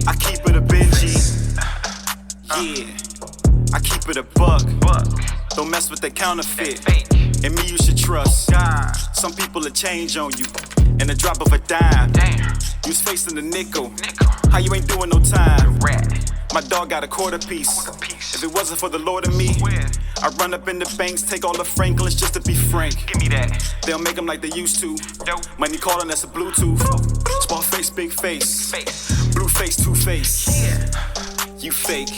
I keep it a Benji. Yeah, I keep it a buck. Don't mess with that counterfeit. And me you should trust. Some people will change on you in a drop of a dime. You was facing the nickel. How you ain't doing no time? My dog got a quarter piece. If it wasn't for the Lord and me, I run up in the banks, take all the Franklins just to be frank. Give me that. They'll make them like they used to. Money calling, that's a Bluetooth. Small face, big face. Blue face, two face. You fake.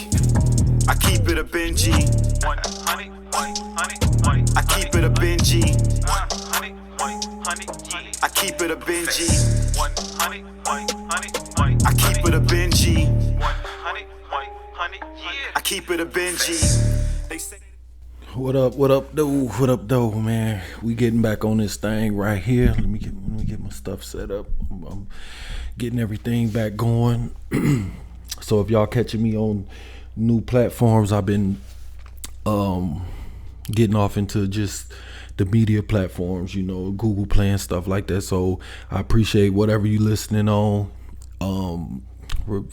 I keep it a Benji. I keep it a Benji. I keep it a Benji. I keep it a Benji. I keep it a Benji. They say. What up, though, man? We getting back on this thing right here. Let me get my stuff set up. I'm getting everything back going. So if y'all catching me on new platforms, I've been getting off into just the media platforms, Google Play and stuff like that. So I appreciate whatever you listening on,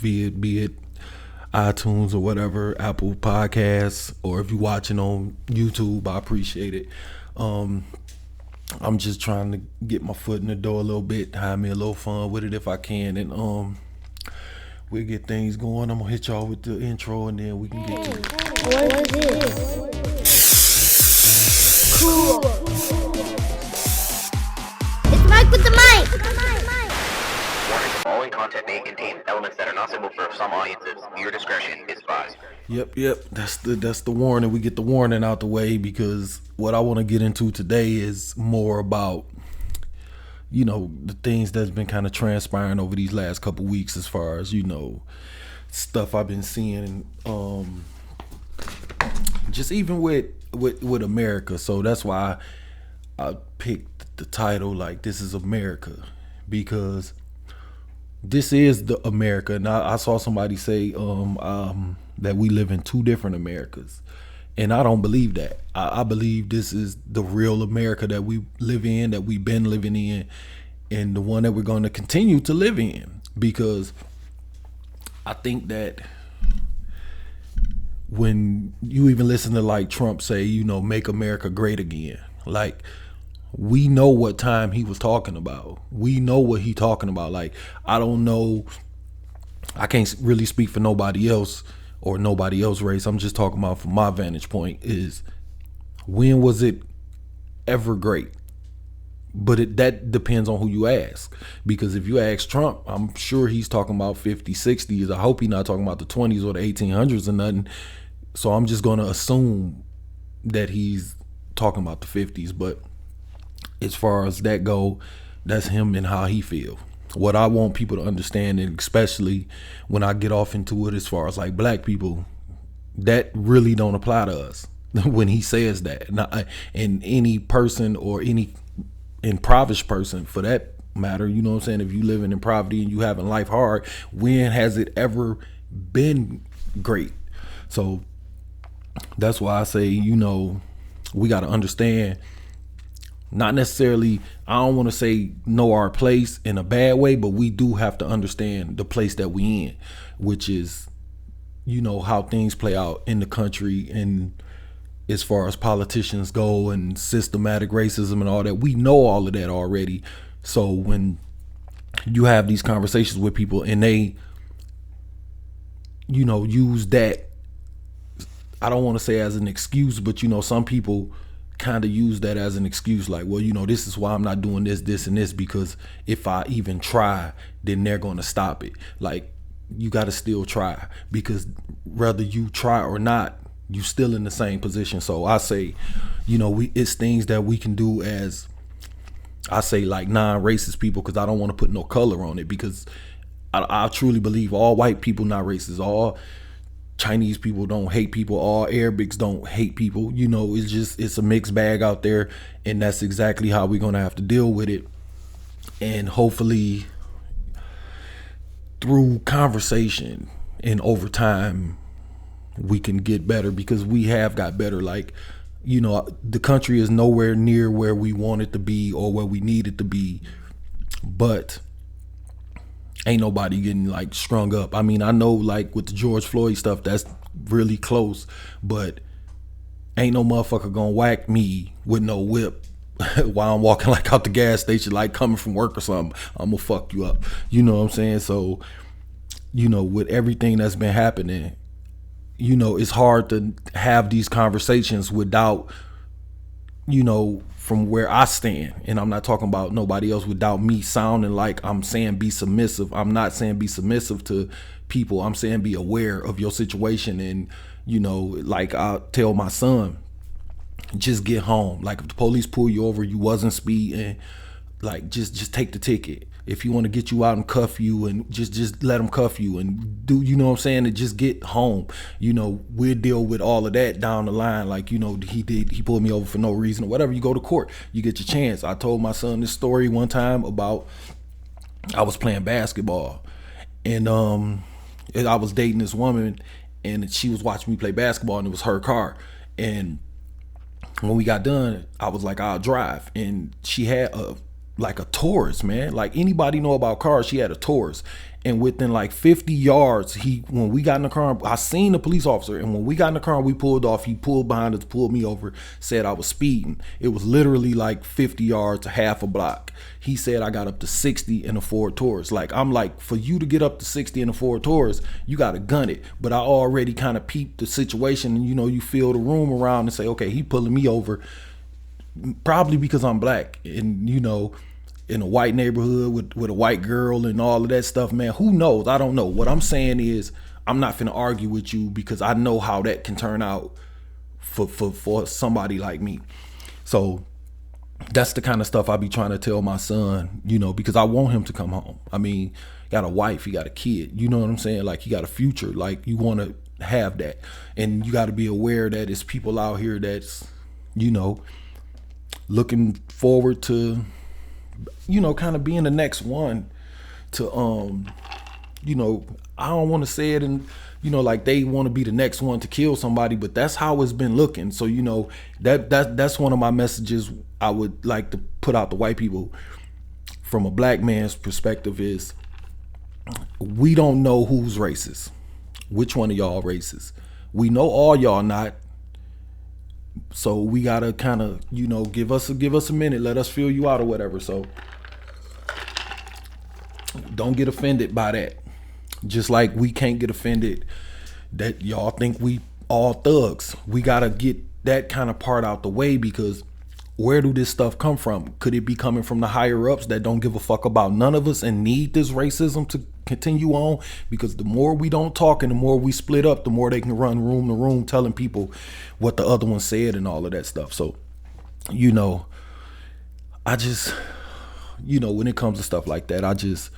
be it iTunes or whatever, Apple Podcasts, or if you're watching on YouTube, I appreciate it. I'm just trying to get my foot in the door a little bit, have me a little fun with it if I can, and we'll get things going. I'm gonna hit y'all with the intro and then we can get to it. What is this? Cool. It's Mike with the mic. Warning, the following content may contain elements that are not suitable for some audiences. Your discretion is advised. Yep. That's the warning. We get the warning out the way because what I want to get into today is more about, the things that's been kind of transpiring over these last couple weeks as far as, stuff I've been seeing, just even with America. So that's why I picked the title, like, This is America, because this is the America. And I saw somebody say that we live in two different Americas. And I don't believe that. I believe this is the real America that we live in, that we've been living in, and the one that we're going to continue to live in. Because I think that when you even listen to like Trump say, make America great again, like, we know what time he was talking about. We know what he talking about. Like, I don't know. I can't really speak for nobody else or nobody else race. I'm just talking about from my vantage point is, when was it ever great? But that depends on who you ask. Because if you ask Trump, I'm sure he's talking about 50s, 60s. I hope he's not talking about the 20s or the 1800s or nothing. So I'm just going to assume that he's talking about the 50s. But as far as that go, that's him and how he feel. What I want people to understand, and especially when I get off into it as far as like black people, that really don't apply to us when he says that. And any person or any impoverished person for that matter, you know what I'm saying? If you living in poverty and you having life hard, when has it ever been great? So that's why I say, we got to understand. Not necessarily, I don't want to say know our place in a bad way, but we do have to understand the place that we in, which is, how things play out in the country, and as far as politicians go and systematic racism and all that. We know all of that already. So when you have these conversations with people and they, use that, I don't want to say as an excuse, but some people kind of use that as an excuse, like, well, this is why I'm not doing this and this, because if I even try, then they're going to stop it. Like, you got to still try, because whether you try or not, you still in the same position. So I say, it's things that we can do as, I say, like, non-racist people, because I don't want to put no color on it, because I truly believe all white people not racist, all Chinese people don't hate people, all Arabics don't hate people. It's a mixed bag out there, and that's exactly how we're gonna have to deal with it. And hopefully through conversation and over time we can get better, because we have got better. Like, the country is nowhere near where we want it to be or where we need it to be, but ain't nobody getting like strung up. I mean, I know like with the George Floyd stuff, that's really close, but ain't no motherfucker gonna whack me with no whip while I'm walking like out the gas station, like coming from work or something. I'm gonna fuck you up. You know what I'm saying? So, you know, with everything that's been happening, you know, it's hard to have these conversations without, you know, from where I stand, and I'm not talking about nobody else, without me sounding like I'm saying be submissive. I'm not saying be submissive to people. I'm saying be aware of your situation. And, you know, like I tell my son, just get home. Like if the police pull you over, you wasn't speeding, like just take the ticket. If you want to get you out and cuff you, and just let them cuff you and do, you know what I'm saying, and just get home. You know, we'll deal with all of that down the line. Like, you know, he pulled me over for no reason or whatever. You go to court, you get your chance. I told my son this story one time about, I was playing basketball, and I was dating this woman, and she was watching me play basketball, and it was her car. And when we got done, I was like, I'll drive. And she had a Taurus, man. Like, anybody know about cars, she had a Taurus. And within like 50 yards, when we got in the car, I seen the police officer, and when we got in the car and we pulled off, he pulled behind us, pulled me over, said I was speeding. It was literally like 50 yards, half a block. He said I got up to 60 in a Ford Taurus. Like, I'm like, for you to get up to 60 in a Ford Taurus, you got to gun it. But I already kind of peeped the situation, and, you know, you feel the room around and say, okay, he pulling me over probably because I'm black, and, you know, in a white neighborhood with a white girl and all of that stuff, man. Who knows? I don't know. What I'm saying is, I'm not finna argue with you, because I know how that can turn out for somebody like me. So that's the kind of stuff I be trying to tell my son, you know, because I want him to come home. I mean, he got a wife, he got a kid, you know what I'm saying? Like, he got a future. Like, you want to have that, and you got to be aware that it's people out here that's, you know, looking forward to, you know, kind of being the next one to, you know, I don't want to say it, and, you know, like they want to be the next one to kill somebody, but that's how it's been looking. So, you know, that's one of my messages I would like to put out to white people from a black man's perspective is, we don't know who's racist. Which one of y'all racist? We know all y'all not. So we gotta kind of, you know, give us a minute, let us feel you out or whatever. So don't get offended by that. Just like we can't get offended that y'all think we all thugs. We gotta get that kind of part out the way, because where do this stuff come from? Could it be coming from the higher ups that don't give a fuck about none of us and need this racism to continue on? Because the more we don't talk and the more we split up, the more they can run room to room telling people what the other one said and all of that stuff. So, you know, I just, you know, when it comes to stuff like that, I just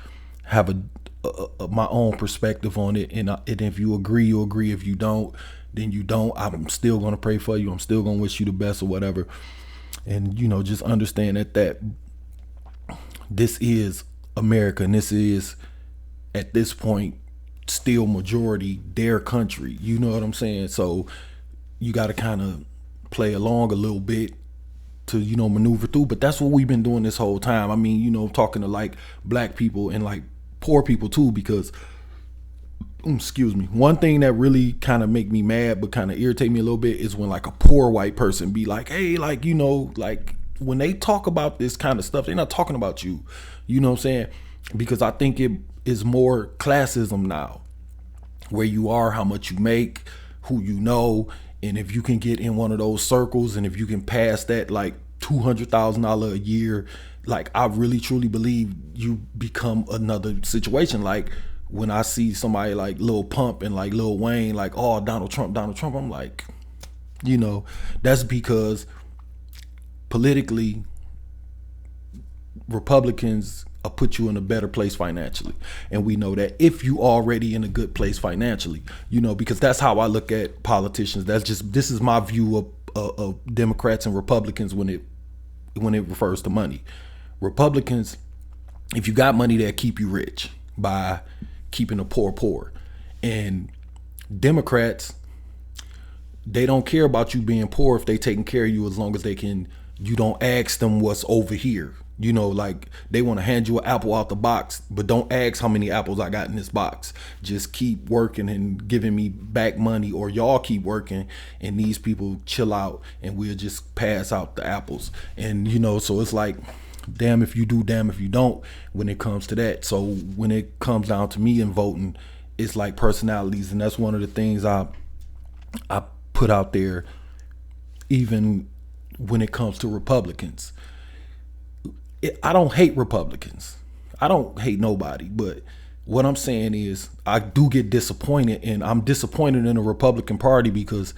have my own perspective on it. And if you agree, you agree. If you don't, then you don't. I'm still going to pray for you. I'm still going to wish you the best or whatever. And, you know, just understand that this is America, and this is, at this point, still majority their country. You know what I'm saying? So you got to kind of play along a little bit to, you know, maneuver through. But that's what we've been doing this whole time. I mean, you know, talking to like black people and like poor people too, because excuse me, one thing that really kind of make me mad but kind of irritate me a little bit is when like a poor white person be like, hey, like, you know, like when they talk about this kind of stuff, they're not talking about you. You know what I'm saying? Because I think it is more classism now, where you are, how much you make, who you know, and if you can get in one of those circles, and if you can pass that like $200,000 a year, like I really truly believe you become another situation. Like when I see somebody like Lil Pump and like Lil Wayne, like, oh, Donald Trump, I'm like, you know, that's because politically Republicans put you in a better place financially. And we know that if you already in a good place financially, you know, because that's how I look at politicians. This is my view of Democrats and Republicans when it refers to money. Republicans, if you got money, they'll keep you rich by keeping the poor. And Democrats, they don't care about you being poor if they taking care of you, as long as you don't ask them what's over here. You know, like they want to hand you an apple out the box, but don't ask how many apples I got in this box. Just keep working and giving me back money, or y'all keep working and these people chill out and we'll just pass out the apples. And, you know, so it's like, damn if you do, damn if you don't when it comes to that. So when it comes down to me and voting, it's like personalities. And that's one of the things I put out there, even when it comes to Republicans. I don't hate Republicans. I don't hate nobody. But what I'm saying is I do get disappointed, and I'm disappointed in the Republican Party because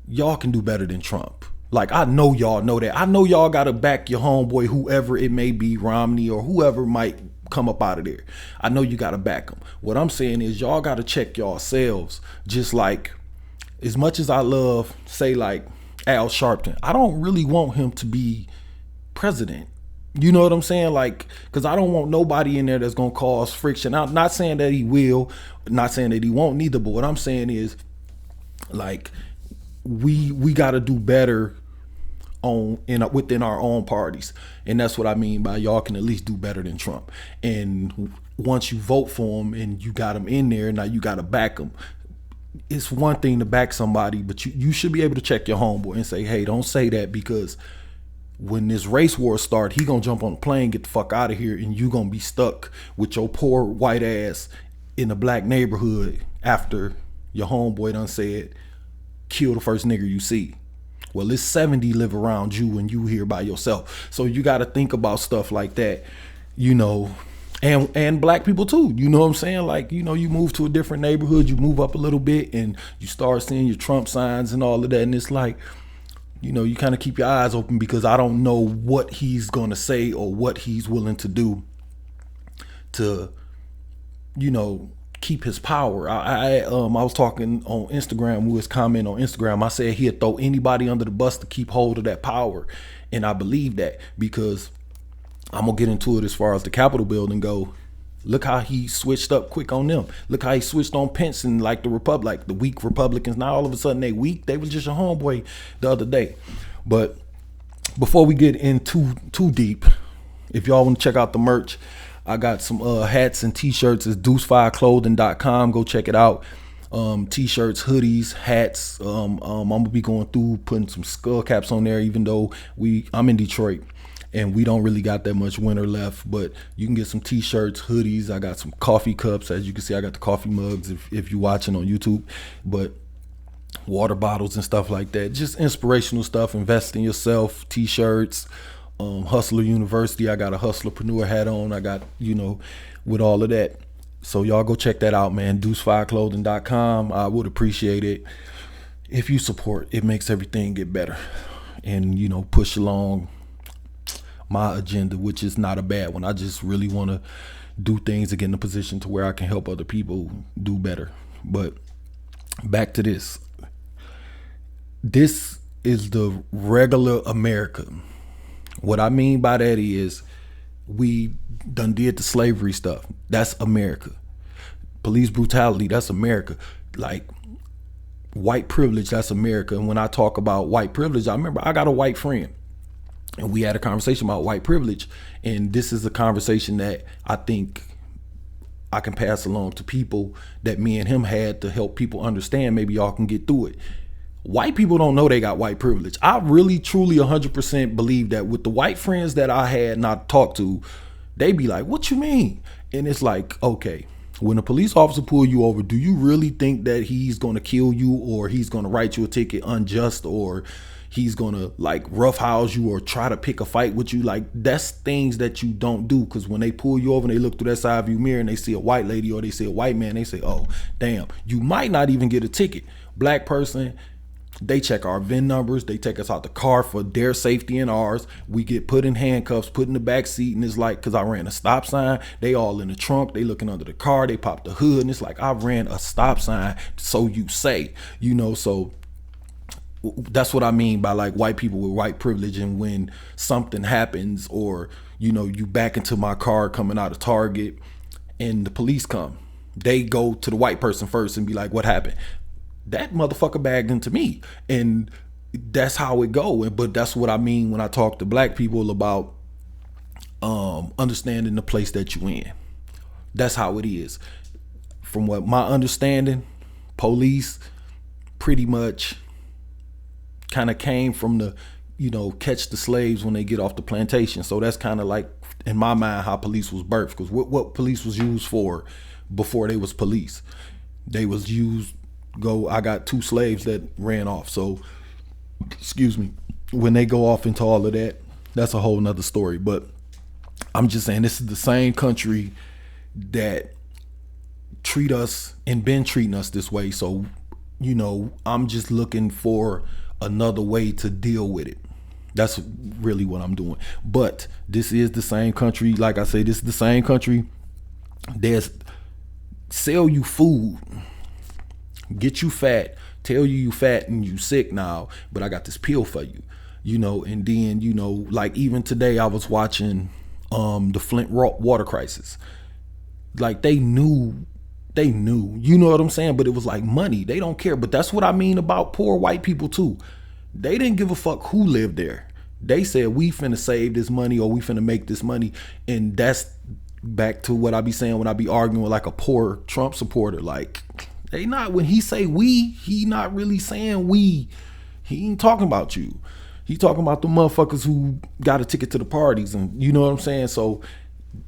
y'all can do better than Trump. Like, I know y'all know that. I know y'all got to back your homeboy, whoever it may be, Romney or whoever might come up out of there. I know you got to back them. What I'm saying is y'all got to check yourselves. Just like, as much as I love, say, like Al Sharpton, I don't really want him to be president. You know what I'm saying? Like, because I don't want nobody in there that's going to cause friction. I'm not saying that he will, not saying that he won't neither, but what I'm saying is, like, we got to do better within our own parties. And that's what I mean by y'all can at least do better than Trump. And once you vote for him and you got him in there, now you got to back him. It's one thing to back somebody, but you should be able to check your homeboy and say, hey, don't say that, because when this race war start, he gonna jump on a plane, get the fuck out of here, and you gonna be stuck with your poor white ass in a black neighborhood after your homeboy done said, kill the first nigger you see. Well, it's 70 live around you and you here by yourself. So you got to think about stuff like that, you know, and black people too. You know what I'm saying? Like, you know, you move to a different neighborhood, you move up a little bit and you start seeing your Trump signs and all of that. And it's like, you know, you kind of keep your eyes open, because I don't know what he's going to say or what he's willing to do to, you know, keep his power. I was talking on Instagram, we was commenting on Instagram. I said he'd throw anybody under the bus to keep hold of that power. And I believe that, because I'm gonna get into it as far as the Capitol building go. Look how he switched up quick on them. Look how he switched on Pence and like the weak Republicans. Now all of a sudden they weak. They was just a homeboy the other day. But before we get into too deep, if y'all want to check out the merch, I got some hats and t-shirts. It's Deuce5clothing.com. Go check it out. T-shirts, hoodies, hats. I'm gonna be going through putting some skull caps on there, even though I'm in Detroit and we don't really got that much winter left, but you can get some t-shirts, hoodies. I got some coffee cups. As you can see, I got the coffee mugs if you're watching on YouTube, but water bottles and stuff like that. Just inspirational stuff. Invest in yourself. T-shirts. Hustler University. I got a Hustlerpreneur hat on. I got, you know, with all of that. So y'all go check that out, man. Deuce5clothing.com. I would appreciate it if you support. It makes everything get better and, you know, push along my agenda, which is not a bad one. I just really want to do things to get in a position to where I can help other people do better. But back to this. This is the regular America. What I mean by that is we done did the slavery stuff. That's America. Police brutality, that's America. Like, white privilege, that's America. And when I talk about white privilege, I remember I got a white friend and we had a conversation about white privilege. And this is a conversation that I think I can pass along to people that me and him had to help people understand. Maybe y'all can get through it. White people don't know they got white privilege. I really, truly 100% believe that with the white friends that I had and I talked to, they be like, what you mean? And it's like, okay, when a police officer pull you over, do you really think that he's going to kill you, or he's going to write you a ticket unjust, or he's going to like roughhouse you or try to pick a fight with you? Like, that's things that you don't do, because when they pull you over and they look through that side view mirror and they see a white lady or they see a white man, they say, oh, damn, you might not even get a ticket. Black person, they check our VIN numbers. They take us out the car for their safety and ours. We get put in handcuffs, put in the back seat, and it's like, because I ran a stop sign, they all in the trunk, they looking under the car, they pop the hood, and it's like, I ran a stop sign, so you say, you know. So that's what I mean by like white people with white privilege. And when something happens, or, you know, you back into my car coming out of Target and the police come, they go to the white person first and be like, what happened? That motherfucker bagged into me. And that's how it go. But that's what I mean when I talk to black people about, understanding the place that you in. That's how it is. From what my understanding, police pretty much kind of came from the, catch the slaves when they get off the plantation. So that's kind of like, in my mind, how police was birthed. Because what police was used for before they was police? They was used, I got 2 slaves that ran off. So, excuse me, when they go off into all of that, that's a whole nother story. But I'm just saying, this is the same country that treat us and been treating us this way. So, I'm just looking for another way to deal with it. That's really what I'm doing. But this is the same country, like I say, this is the same country that's sell you food, get you fat, tell you fat and you sick now, but I got this pill for you, and then, like even today I was watching the Flint water crisis. Like they knew, you know what I'm saying? But it was like money. They don't care. But that's what I mean about poor white people too. They didn't give a fuck who lived there. They said, we finna save this money or we finna make this money. And that's back to what I be saying when I be arguing with like a poor Trump supporter. Like, they not, when he say we, he not really saying we. He ain't talking about you. He talking about the motherfuckers who got a ticket to the parties. And you know what I'm saying? So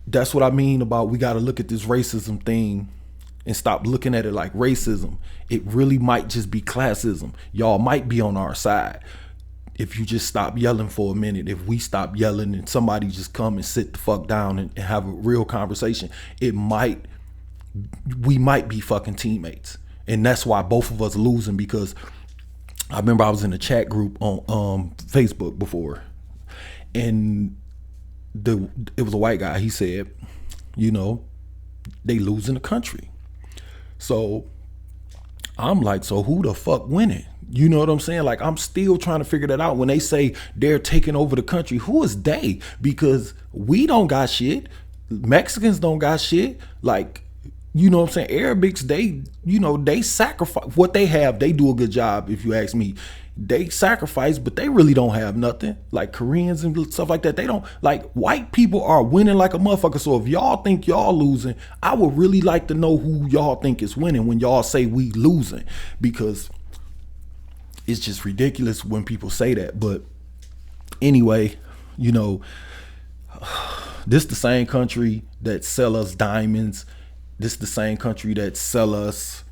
that's what I mean about, we got to look at this racism thing and stop looking at it like racism. It really might just be classism. Y'all might be on our side if you just stop yelling for a minute. If we stop yelling and somebody just come and sit the fuck down and have a real conversation, we might be fucking teammates. And that's why both of us losing, because I remember I was in a chat group on Facebook before, and it was a white guy. He said, they losing the country. So I'm like, so who the fuck winning? You know what I'm saying? Like, I'm still trying to figure that out. When they say they're taking over the country, who is they? Because we don't got shit. Mexicans don't got shit. Like, you know what I'm saying? Arabics, they sacrifice what they have. They do a good job, if you ask me. They sacrifice, but they really don't have nothing. Like Koreans and stuff like that, they don't. Like, white people are winning like a motherfucker. So if y'all think y'all losing, I would really like to know who y'all think is winning when y'all say we losing, because it's just ridiculous when people say that. But anyway, this the same country that sell us diamonds. This the same country that sell us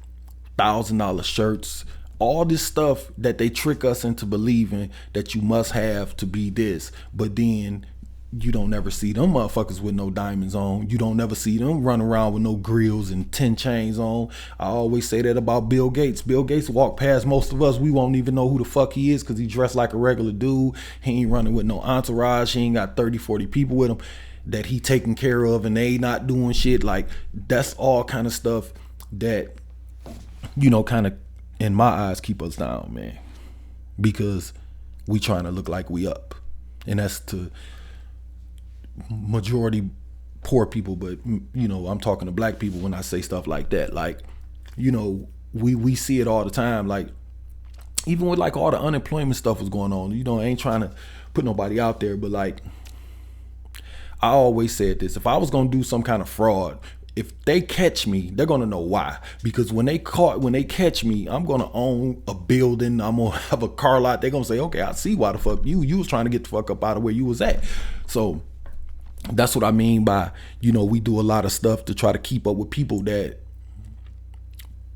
$1,000 shirts. All this stuff that they trick us into believing that you must have to be this. But then you don't never see them motherfuckers with no diamonds on. You don't never see them run around with no grills and 10 chains on. I always say that about Bill Gates. Bill Gates walked past most of us. We won't even know who the fuck he is because he dressed like a regular dude. He ain't running with no entourage. He ain't got 30, 40 people with him that he taking care of, and they not doing shit. Like, that's all kind of stuff that, kind of, in my eyes, keep us down, man, because we trying to look like we up. And that's to majority poor people, but I'm talking to black people when I say stuff like that. Like, we see it all the time. Like, even with like all the unemployment stuff was going on, I ain't trying to put nobody out there, but like, I always said this: if I was gonna do some kind of fraud, if they catch me, they're gonna know why. Because when they catch me, I'm gonna own a building, I'm gonna have a car lot. They're gonna say, okay, I see why the fuck you was trying to get the fuck up out of where you was at. So that's what I mean by, we do a lot of stuff to try to keep up with people that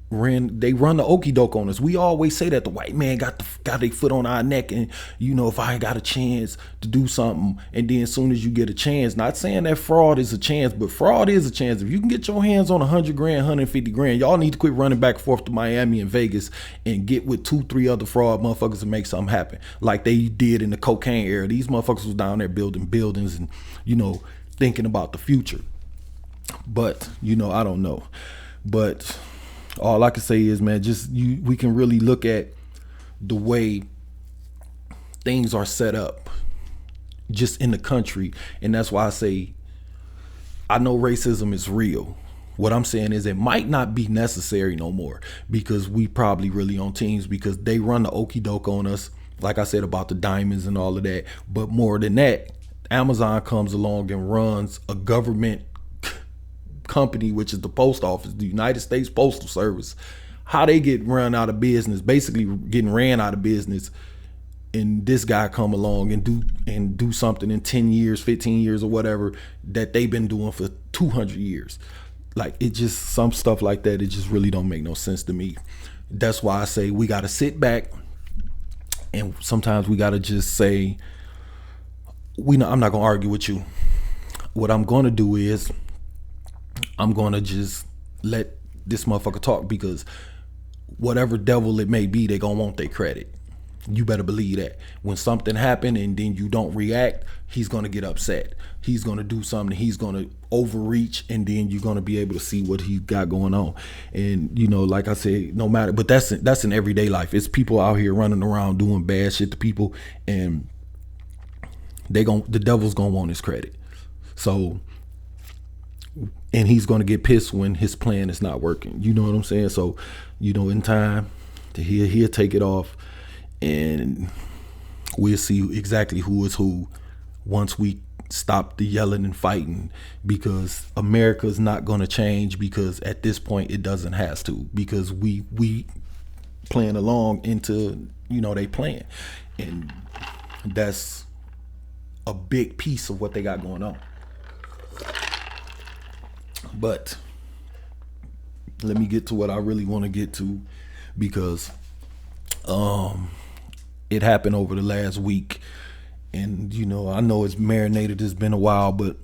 run the okie doke on us. We always say that the white man got their foot on our neck, and if I got a chance to do something, and then as soon as you get a chance, not saying that fraud is a chance, but fraud is a chance. If you can get your hands on 100 grand, 150 grand, y'all need to quit running back and forth to Miami and Vegas and get with 2-3 other fraud motherfuckers and make something happen like they did in the cocaine era. These motherfuckers was down there building buildings and thinking about the future. But I don't know. But all I can say is, man, we can really look at the way things are set up just in the country. And that's why I say, I know racism is real. What I'm saying is it might not be necessary no more, because we probably really on teams, because they run the okie doke on us. Like I said about the diamonds and all of that. But more than that, Amazon comes along and runs a government company, which is the post office, the United States Postal Service, how they get run out of business, basically getting ran out of business, and this guy come along and do something in 10 years, 15 years or whatever that they've been doing for 200 years. Like, it just, some stuff like that, it just really don't make no sense to me. That's why I say we got to sit back, and sometimes we got to just say, I'm not going to argue with you. What I'm going to do is I'm going to just let this motherfucker talk, because whatever devil it may be, they going to want their credit. You better believe that. When something happened and then you don't react, he's going to get upset. He's going to do something. He's going to overreach, and then you're going to be able to see what he's got going on. And, you know, like I said, no matter, but that's in everyday life. It's people out here running around doing bad shit to people, and the devil's going to want his credit. So, and he's going to get pissed when his plan is not working. You know what I'm saying? So, you know, in time, he'll take it off, and we'll see exactly who is who once we stop the yelling and fighting, because America's not going to change, because at this point it doesn't have to, because we playing along into, you know, they playing, and that's a big piece of what they got going on. But let me get to what I really want to get to, because it happened over the last week, and you know, I know it's marinated, it's been a while, but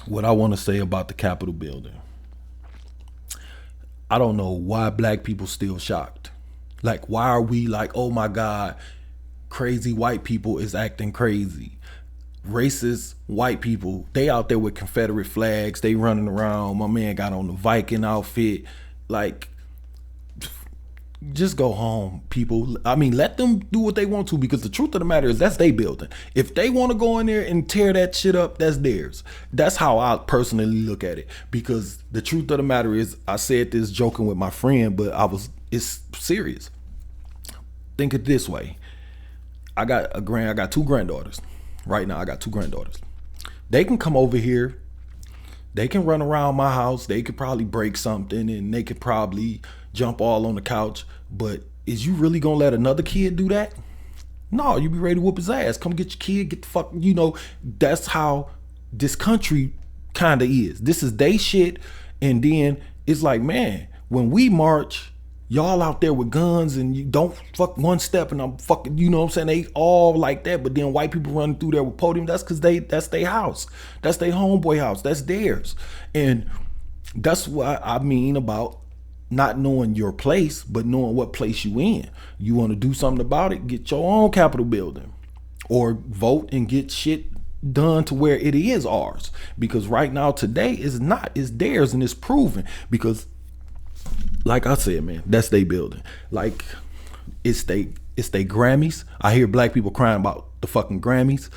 what I want to say about the Capitol building, I don't know why black people still shocked. Like, why are we like, oh my God, crazy white people is acting crazy. Racist white people, they out there with Confederate flags, they running around. My man got on the Viking outfit. Like, just go home, people. I mean, let them do what they want to, because the truth of the matter is that's their building. If they want to go in there and tear that shit up, that's theirs. That's how I personally look at it, because the truth of the matter is, I said this joking with my friend, but it's serious. Think it this way. I got two granddaughters. Right now, I got two granddaughters. They can come over here. They can run around my house. They could probably break something, and they could probably jump all on the couch. But is you really gonna let another kid do that? No, you be ready to whoop his ass. Come get your kid, get the fuck, you know, that's how this country kind of is. This is they shit. And then it's like, man, when we march, y'all out there with guns, and you don't fuck one step and I'm fucking, you know what I'm saying? They all like that, but then white people running through there with podium, that's because that's their house. That's their homeboy house. That's theirs. And that's what I mean about not knowing your place, but knowing what place you in. You want to do something about it, get your own Capitol building, or vote and get shit done to where it is ours. Because right now, today is not, it's theirs, and it's proven. Because like I said, man, that's they building. Like, it's they Grammys. I hear black people crying about the fucking Grammys,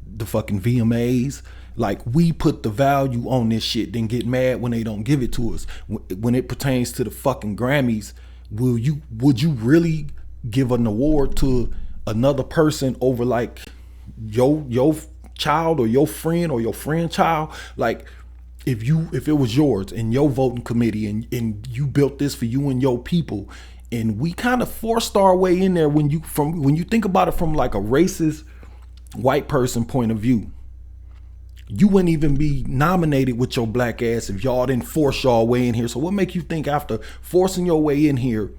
the fucking VMAs. Like, we put the value on this shit, then get mad when they don't give it to us. When it pertains to the fucking Grammys, would you really give an award to another person over like your child or your friend or your friend child? Like, if it was yours and your voting committee, and you built this for you and your people, and we kind of forced our way in there, when you think about it from like a racist white person point of view, you wouldn't even be nominated with your black ass if y'all didn't force y'all way in here. So what make you think after forcing your way in here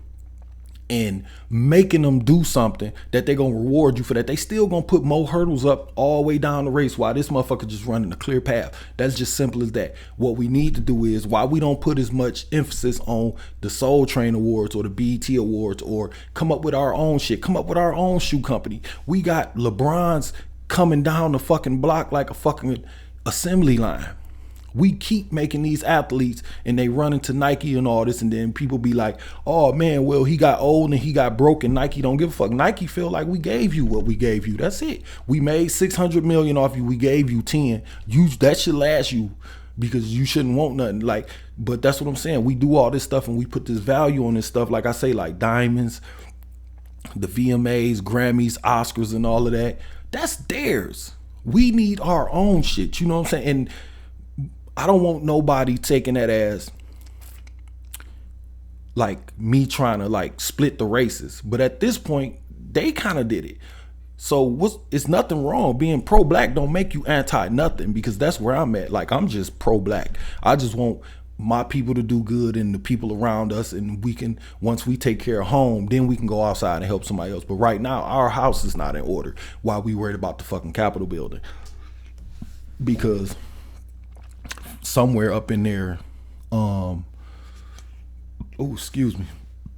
and making them do something that they're gonna reward you for that, they still gonna put more hurdles up all the way down the race while this motherfucker just running a clear path? That's just simple as that. What we need to do is, why we don't put as much emphasis on the Soul Train Awards or the BET Awards, or come up with our own shit, come up with our own shoe company. We got LeBron's coming down the fucking block like a fucking assembly line. We keep making these athletes, and they run into Nike and all this, and then people be like, oh man, well, he got old and he got broken. Nike don't give a fuck. Nike feel like we gave you what we gave you. That's it. We made $600 million off you. We gave you 10. That should last you, because you shouldn't want nothing. Like, but that's what I'm saying. We do all this stuff, and we put this value on this stuff. Like I say, like diamonds, the VMAs, Grammys, Oscars, and all of that. That's theirs. We need our own shit. You know what I'm saying? And I don't want nobody taking that as like me trying to like split the races. But at this point, they kind of did it. So it's nothing wrong. Being pro-black don't make you anti-nothing, because that's where I'm at. Like, I'm just pro-black. I just want my people to do good and the people around us, and we can, once we take care of home, then we can go outside and help somebody else. But right now, our house is not in order while we worried about the fucking Capitol building. Because somewhere up in there,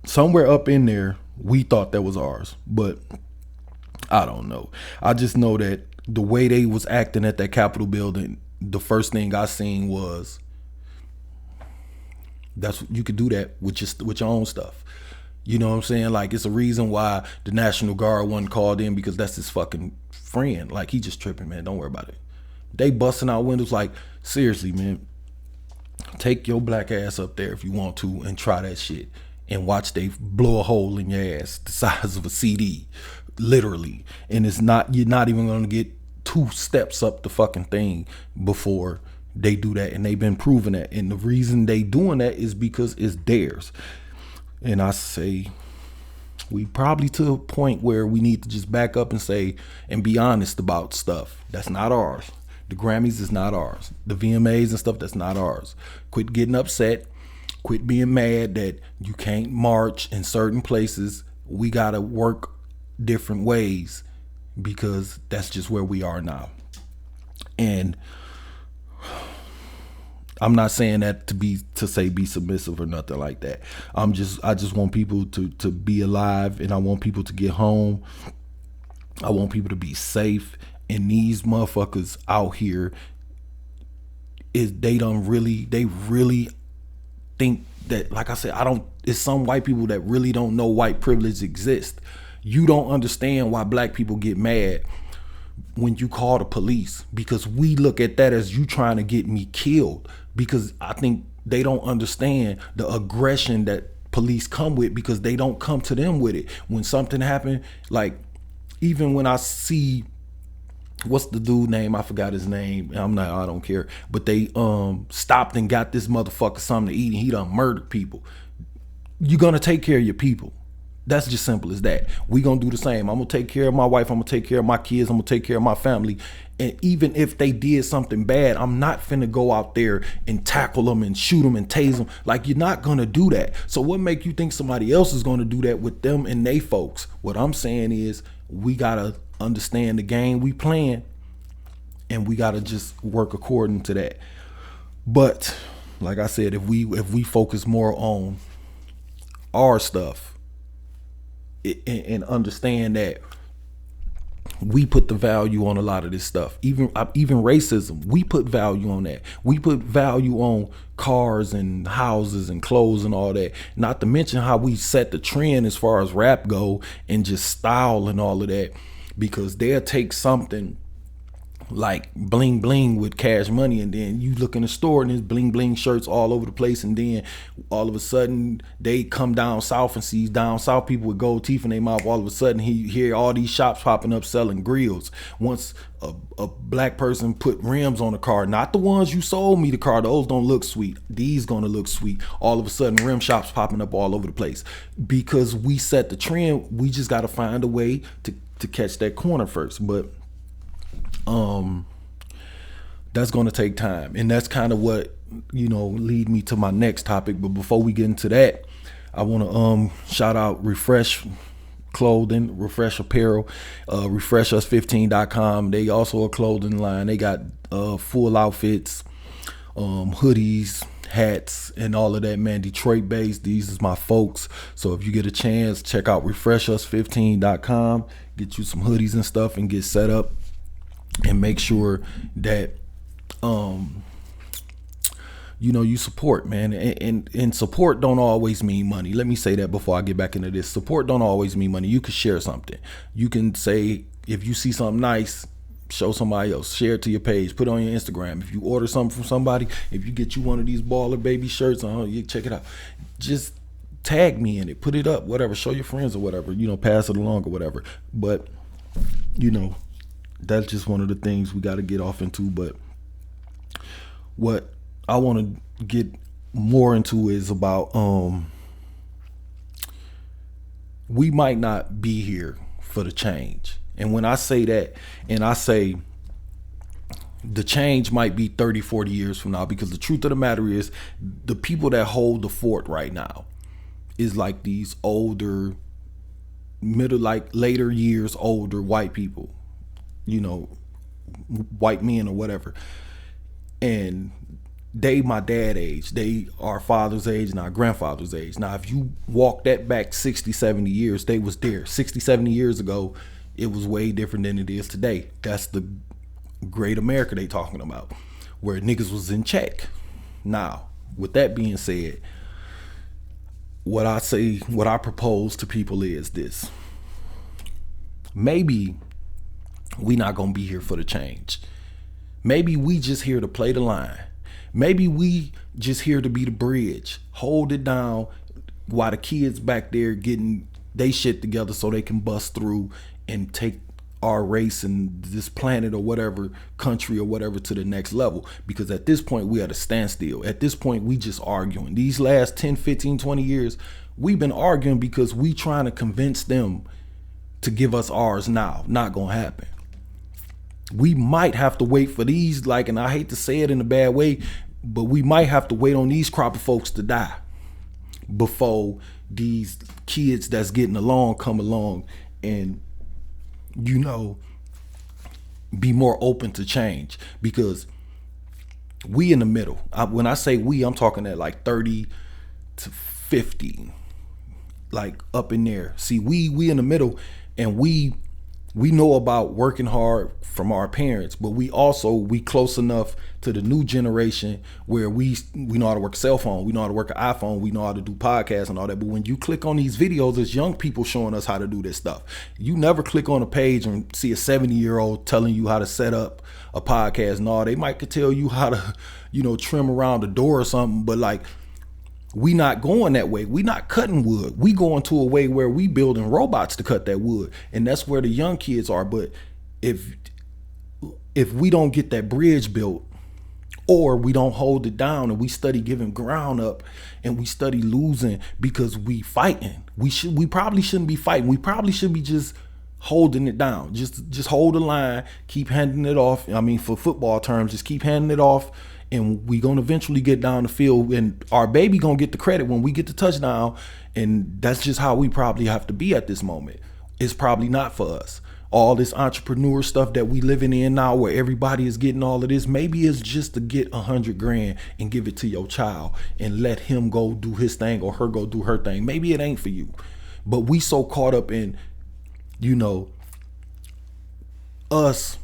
somewhere up in there, we thought that was ours. But I don't know. I just know that the way they was acting at that Capitol building, the first thing I seen was, that's, you could do that with your own stuff. You know what I'm saying? Like, it's a reason why the National Guard wasn't called in, because that's his fucking friend. Like, he just tripping, man. Don't worry about it. They busting out windows. Like, seriously, man. Take your black ass up there if you want to and try that shit, and watch they blow a hole in your ass the size of a CD. Literally. And it's not, you're not even gonna get 2 steps up the fucking thing before they do that. And they've been proving that. And the reason they doing that is because it's theirs. And I say, we probably to a point where we need to just back up and say, and be honest about stuff that's not ours. The Grammys is not ours. The VMAs and stuff, that's not ours. Quit getting upset. Quit being mad that you can't march in certain places. We gotta work different ways, because that's just where we are now. And I'm not saying that to say be submissive or nothing like that. I just want people to be alive, and I want people to get home. I want people to be safe. And these motherfuckers out here, they really think that, like I said, it's some white people that really don't know white privilege exists. You don't understand why black people get mad when you call the police, because we look at that as you trying to get me killed. Because I think they don't understand the aggression that police come with, because they don't come to them with it. When something happened, like, even when I see, what's the dude name? I forgot his name. I don't care. But they stopped and got this motherfucker something to eat, and he done murdered people. You're gonna take care of your people. That's just simple as that. We gonna do the same. I'm gonna take care of my wife. I'm gonna take care of my kids. I'm gonna take care of my family. And even if they did something bad, I'm not finna go out there and tackle them and shoot them and tase them. Like, you're not gonna do that. So what make you think somebody else is gonna do that with them and they folks? What I'm saying is, we gotta understand the game we playing, and we gotta just work according to that. But like I said, if we focus more on our stuff, and understand that we put the value on a lot of this stuff, even racism, we put value on that. We put value on cars and houses and clothes and all that. Not to mention how we set the trend as far as rap go, and just style and all of that, because they'll take something like bling bling with Cash Money, and then you look in the store and there's bling bling shirts all over the place, and then all of a sudden they come down south and sees down south people with gold teeth in their mouth. All of a sudden he hear all these shops popping up selling grills. Once a black person put rims on the car, not the ones you sold me the car, those don't look sweet, these gonna look sweet. All of a sudden rim shops popping up all over the place, because we set the trend. We just got to find a way to catch that corner first. But that's going to take time, and that's kind of what, lead me to my next topic. But before we get into that, I want to shout out Refresh Clothing, Refresh Apparel, refreshus15.com. They also a clothing line. They got full outfits, hoodies, hats, and all of that, man. Detroit based. These is my folks. So if you get a chance, check out refreshus15.com, get you some hoodies and stuff, and get set up. And make sure that you support, man. And support don't always mean money. Let me say that before I get back into this. Support don't always mean money. You can share something. You can say, if you see something nice, show somebody else, share it to your page, put it on your Instagram. If you order something from somebody, if you get you one of these Baller Baby shirts, you check it out, just tag me in it, put it up, whatever, show your friends or whatever, pass it along or whatever. But that's just one of the things we got to get off into. But what I want to get more into is about we might not be here for the change. And when I say that, and I say the change might be 30, 40 years from now, because the truth of the matter is the people that hold the fort right now is like these older, later years older white people, white men or whatever. And they my dad age, they our father's age and our grandfather's age. Now, if you walk that back 60, 70 years, they was there. 60, 70 years ago, it was way different than it is today. That's the great America they talking about, where niggas was in check. Now, with that being said, what I propose to people is this. Maybe we not gonna be here for the change. Maybe we just here to play the line. Maybe we just here to be the bridge, hold it down while the kids back there getting they shit together so they can bust through and take our race and this planet or whatever country or whatever to the next level. Because at this point we at a standstill. At this point we just arguing. These last 10, 15, 20 years, we've been arguing because we trying to convince them to give us ours now. Not gonna happen. We might have to wait for these, and I hate to say it in a bad way, but we might have to wait on these crop of folks to die before these kids that's getting along come along and, be more open to change. Because we in the middle. When I say we, I'm talking at 30 to 50, up in there. See, we in the middle, and we know about working hard from our parents, but we close enough to the new generation where we know how to work a cell phone, we know how to work an iPhone, we know how to do podcasts and all that. But when you click on these videos, it's young people showing us how to do this stuff. You never click on a page and see a 70-year-old telling you how to set up a podcast and all. They might could tell you how to, trim around the door or something, but we not going that way. We not cutting wood. We going to a way where we building robots to cut that wood. And that's where the young kids are. But if we don't get that bridge built, or we don't hold it down and we study giving ground up and we study losing because we fighting, we probably shouldn't be fighting. We probably should be just holding it down. Just hold the line, keep handing it off. I mean, for football terms, just keep handing it off. And we gonna eventually get down the field, and our baby gonna get the credit when we get the touchdown. And that's just how we probably have to be at this moment. It's probably not for us. All this entrepreneur stuff that we living in now, where everybody is getting all of this, maybe it's just to get $100,000 and give it to your child and let him go do his thing or her go do her thing. Maybe it ain't for you. But we so caught up in, us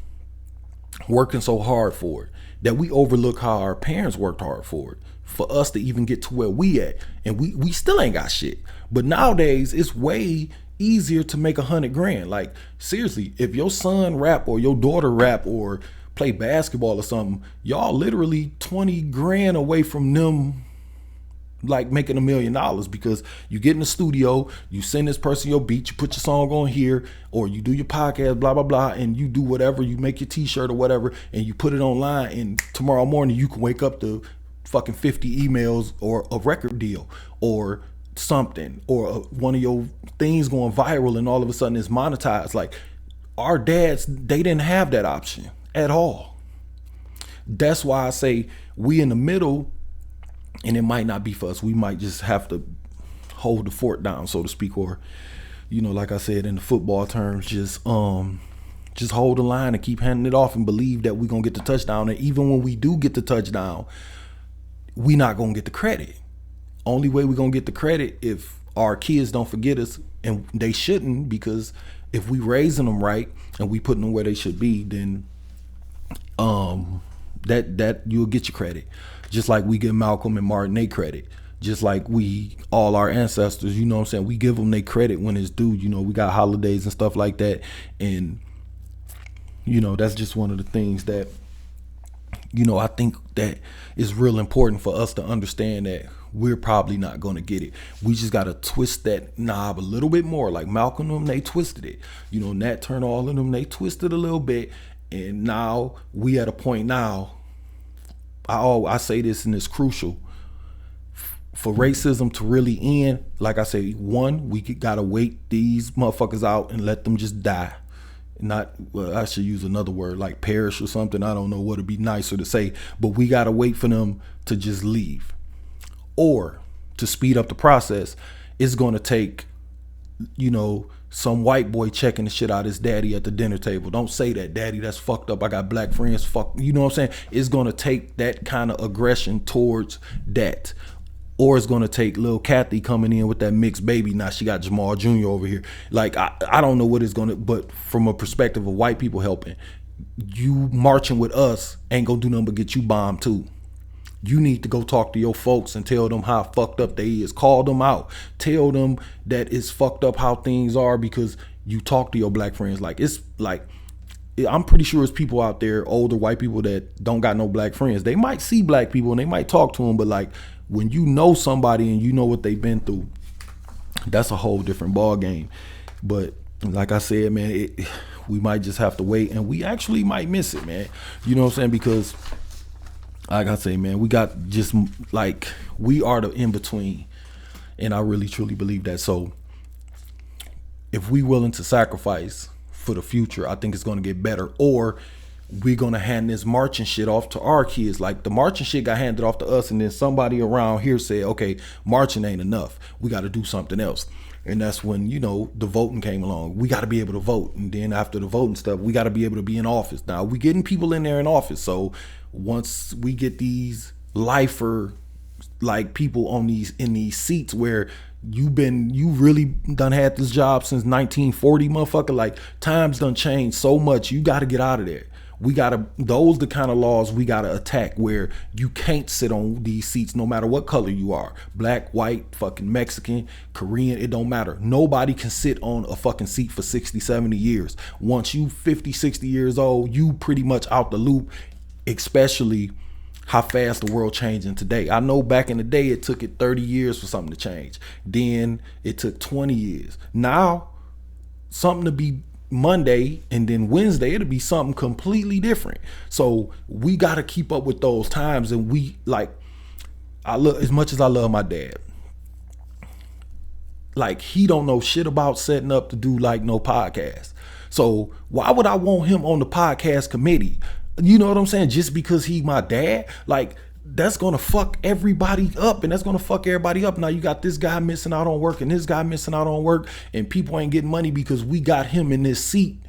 working so hard for it, that we overlook how our parents worked hard for it, for us to even get to where we at. And we still ain't got shit. But nowadays it's way easier to make $100,000. Seriously, if your son rap or your daughter rap or play basketball or something, y'all literally $20,000 away from them making $1 million, because you get in the studio, you send this person your beat, you put your song on here, or you do your podcast, blah, blah, blah, and you do whatever, you make your t-shirt or whatever, and you put it online, and tomorrow morning you can wake up to fucking 50 emails or a record deal or something, or one of your things going viral and all of a sudden it's monetized. Our dads, they didn't have that option at all. That's why I say we in the middle. And it might not be for us. We might just have to hold the fort down, so to speak, or, like I said, in the football terms, just hold the line and keep handing it off and believe that we're going to get the touchdown. And even when we do get the touchdown, we not going to get the credit. Only way we're going to get the credit if our kids don't forget us, and they shouldn't, because if we raising them right and we putting them where they should be, then that you'll get your credit. Just like we give Malcolm and Martin their credit. Just like all our ancestors, we give them their credit when it's due. We got holidays and stuff like that. And, that's just one of the things that, I think that is real important for us to understand, that we're probably not going to get it. We just got to twist that knob a little bit more. Like Malcolm and them, they twisted it. You know, Nat Turner, all of them, they twisted a little bit. And now we at a point now, I say this and it's crucial. For racism to really end, like I say, one, we gotta wait these motherfuckers out and let them just die. Not, well, I should use another word like perish or something. I don't know what would be nicer to say, but we gotta wait for them to just leave. Or to speed up the process, it's gonna take, you know, some white boy checking the shit out of his daddy at the dinner table. Don't say that, daddy, that's fucked up. I got black friends, fuck, you know what I'm saying? It's gonna take that kind of aggression towards that. Or it's gonna take little Kathy coming in with that mixed baby. Now she got Jamal Jr. over here. Like I don't know what it's gonna, but from a perspective of white people helping, you marching with us ain't gonna do nothing but get you bombed too. You need to go talk to your folks and tell them how fucked up they is. Call them out. Tell them that it's fucked up how things are because you talk to your black friends. Like it's like, I'm pretty sure it's people out there, older white people that don't got no black friends. They might see black people and they might talk to them, but like when you know somebody and you know what they've been through, that's a whole different ball game. But like I said, man, we might just have to wait, and we actually might miss it, man. You know what I'm saying? Because like I say, man, we got just like, we are the in-between, and I really truly believe that. So if we willing to sacrifice for the future, I think it's going to get better. Or we're going to hand this marching shit off to our kids. Like the marching shit got handed off to us, and then somebody around here said, okay, marching ain't enough, we got to do something else. And that's when, you know, the voting came along. We got to be able to vote. And then after the voting stuff, we got to be able to be in office. Now we getting people in there in office. So once we get these lifer like people on in these seats where you really done had this job since 1940, motherfucker, like times done changed so much. You got to get out of there. Those the kind of laws we got to attack, where you can't sit on these seats no matter what color you are. Black, white, fucking Mexican, Korean, it don't matter. Nobody can sit on a fucking seat for 60, 70 years. Once you 50, 60 years old, you pretty much out the loop, especially how fast the world changing today. I know back in the day, it took it 30 years for something to change. Then it took 20 years. Now, something to be Monday and then Wednesday, it'll be something completely different. So we got to keep up with those times. And we like, I love, as much as I love my dad, like he don't know shit about setting up to do like no podcast. So why would I want him on the podcast committee? You know what I'm saying? Just because he my dad, like that's gonna fuck everybody up, and that's gonna fuck everybody up. Now you got this guy missing out on work and this guy missing out on work, and people ain't getting money because we got him in this seat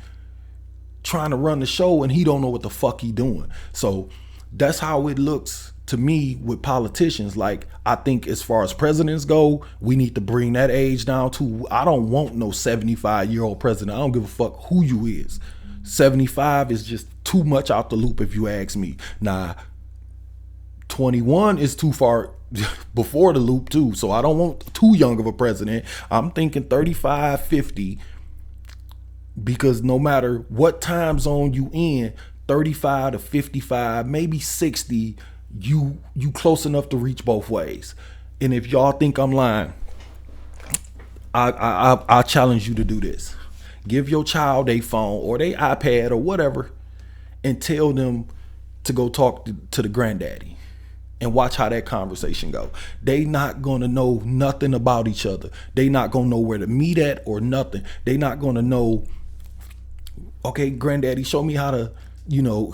trying to run the show, and he don't know what the fuck he doing. So that's how it looks to me with politicians. Like I think as far as presidents go, we need to bring that age down too. I don't want no 75-year-old president. I don't give a fuck who you is. 75 is just too much out the loop if you ask me. Nah, 21 is too far before the loop too. So I don't want too young of a president. I'm thinking 35, 50, because no matter what time zone you in, 35 to 55, maybe 60, you close enough to reach both ways. And if y'all think I'm lying, I challenge you to do this. Give your child a phone or their iPad or whatever, and tell them to go talk to the granddaddy and watch how that conversation go. They not gonna know nothing about each other. They not gonna know where to meet at or nothing. They not gonna know, okay, granddaddy, show me how to, you know,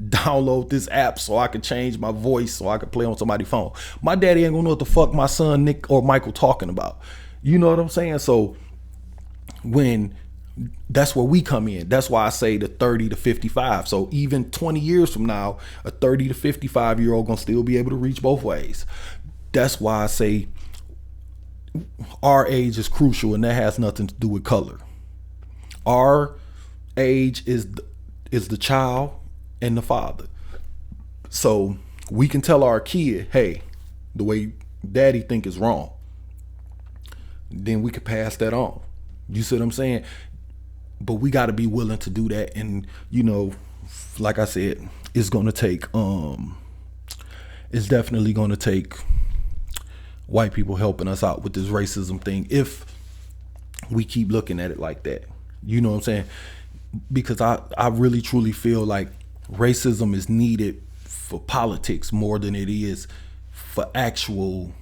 download this app so I can change my voice so I can play on somebody's phone. My daddy ain't gonna know what the fuck my son Nick or Michael talking about. You know what I'm saying? So that's where we come in. That's why I say the 30 to 55. So even 20 years from now, a 30 to 55-year-old gonna still be able to reach both ways. That's why I say our age is crucial, and that has nothing to do with color. Our age is the child and the father. So we can tell our kid, hey, the way daddy think is wrong. Then we could pass that on. You see what I'm saying? But we got to be willing to do that. And, you know, like I said, it's going to take, it's definitely going to take white people helping us out with this racism thing if we keep looking at it like that. You know what I'm saying? Because I really truly feel like racism is needed for politics more than it is for actual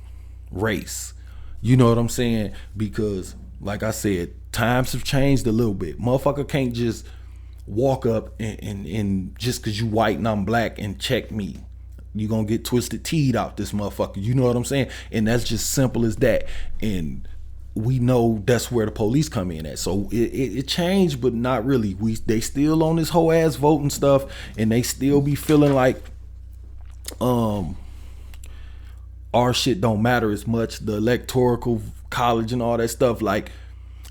race. You know what I'm saying? Because like I said, times have changed a little bit. Motherfucker can't just walk up and just cause you white and I'm black and check me. You gonna get twisted teed out this motherfucker. You know what I'm saying? And that's just simple as that. And we know that's where the police come in at. So it changed, but not really. They still on this whole ass voting stuff, and they still be feeling like our shit don't matter as much. The electoral college and all that stuff, like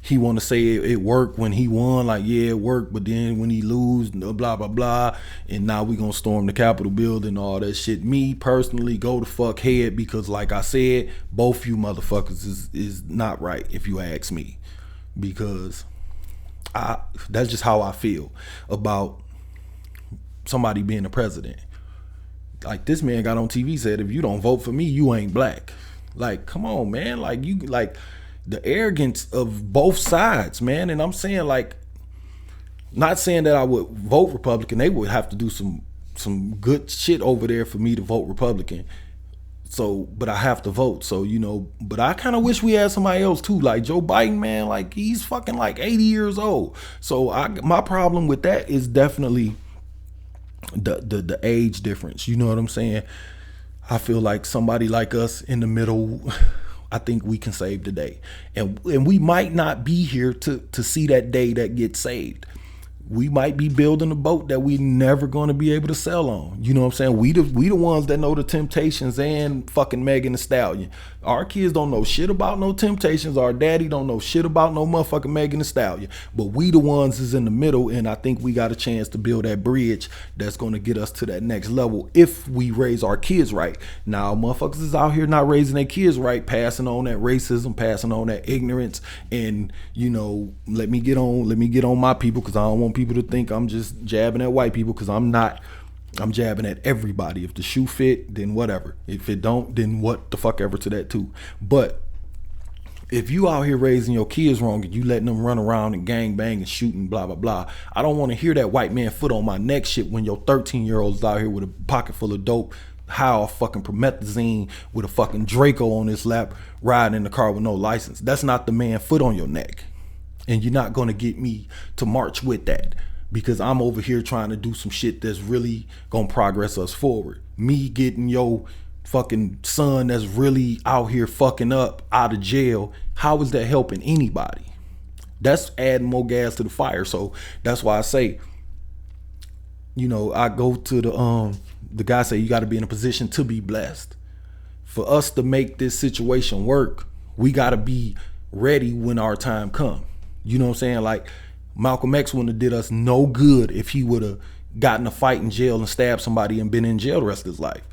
he want to say it worked when he won, like yeah it worked, but then when he lose, blah blah blah, and now we gonna storm the Capitol building, all that shit. Me personally, go the fuck head, because like I said, both you motherfuckers is not right if you ask me, because that's just how I feel about somebody being a president. Like this man got on TV, said if you don't vote for me, you ain't black. Like come on, man. Like you, like the arrogance of both sides, man. And I'm saying, like, not saying that I would vote Republican. They would have to do some good shit over there for me to vote Republican. So, but I have to vote. So, you know, but I kind of wish we had somebody else too. Like Joe Biden, man, like he's fucking like 80 years old. So my problem with that is definitely the age difference. You know what I'm saying? I feel like somebody like us in the middle, I think we can save the day. And we might not be here to see that day that gets saved. We might be building a boat that we never going to be able to sail on. You know what I'm saying? We the ones that know the Temptations and fucking Megan Thee Stallion. Our kids don't know shit about no Temptations. Our daddy don't know shit about no motherfucking Megan Thee Stallion. But we the ones is in the middle, and I think we got a chance to build that bridge that's going to get us to that next level if we raise our kids right. Now, motherfuckers is out here not raising their kids right, passing on that racism, passing on that ignorance, and you know, let me get on my people, because I don't want people to think I'm just jabbing at white people, because I'm not. I'm jabbing at everybody. If the shoe fit, then whatever. If it don't, then what the fuck ever to that too. But if you out here raising your kids wrong and you letting them run around and gang bang and shooting blah blah blah, I don't want to hear that white man foot on my neck shit when your 13-year-old's out here with a pocket full of dope, high off fucking promethazine with a fucking Draco on his lap, riding in the car with no license. That's not the man foot on your neck. And you're not gonna get me to march with that, because I'm over here trying to do some shit that's really gonna progress us forward. Me getting your fucking son that's really out here fucking up out of jail, how is that helping anybody? That's adding more gas to the fire. So that's why I say, you know, I go to the guy say you got to be in a position to be blessed. For us to make this situation work, we got to be ready when our time comes. You know what I'm saying? Like Malcolm X wouldn't have did us no good if he would have gotten a fight in jail and stabbed somebody and been in jail the rest of his life.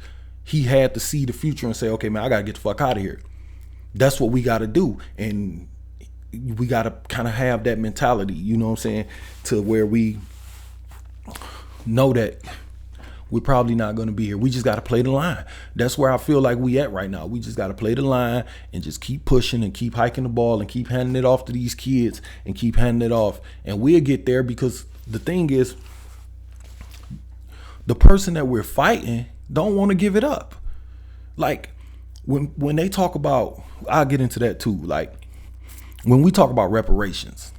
He had to see the future and say, okay, man, I got to get the fuck out of here. That's what we got to do. And we got to kind of have that mentality, you know what I'm saying, to where we know that we're probably not going to be here. We just got to play the line. That's where I feel like we at right now. We just got to play the line and just keep pushing and keep hiking the ball and keep handing it off to these kids and keep handing it off. And we'll get there, because the thing is, the person that we're fighting don't want to give it up. Like when they talk about, I'll get into that too. Like when we talk about reparations,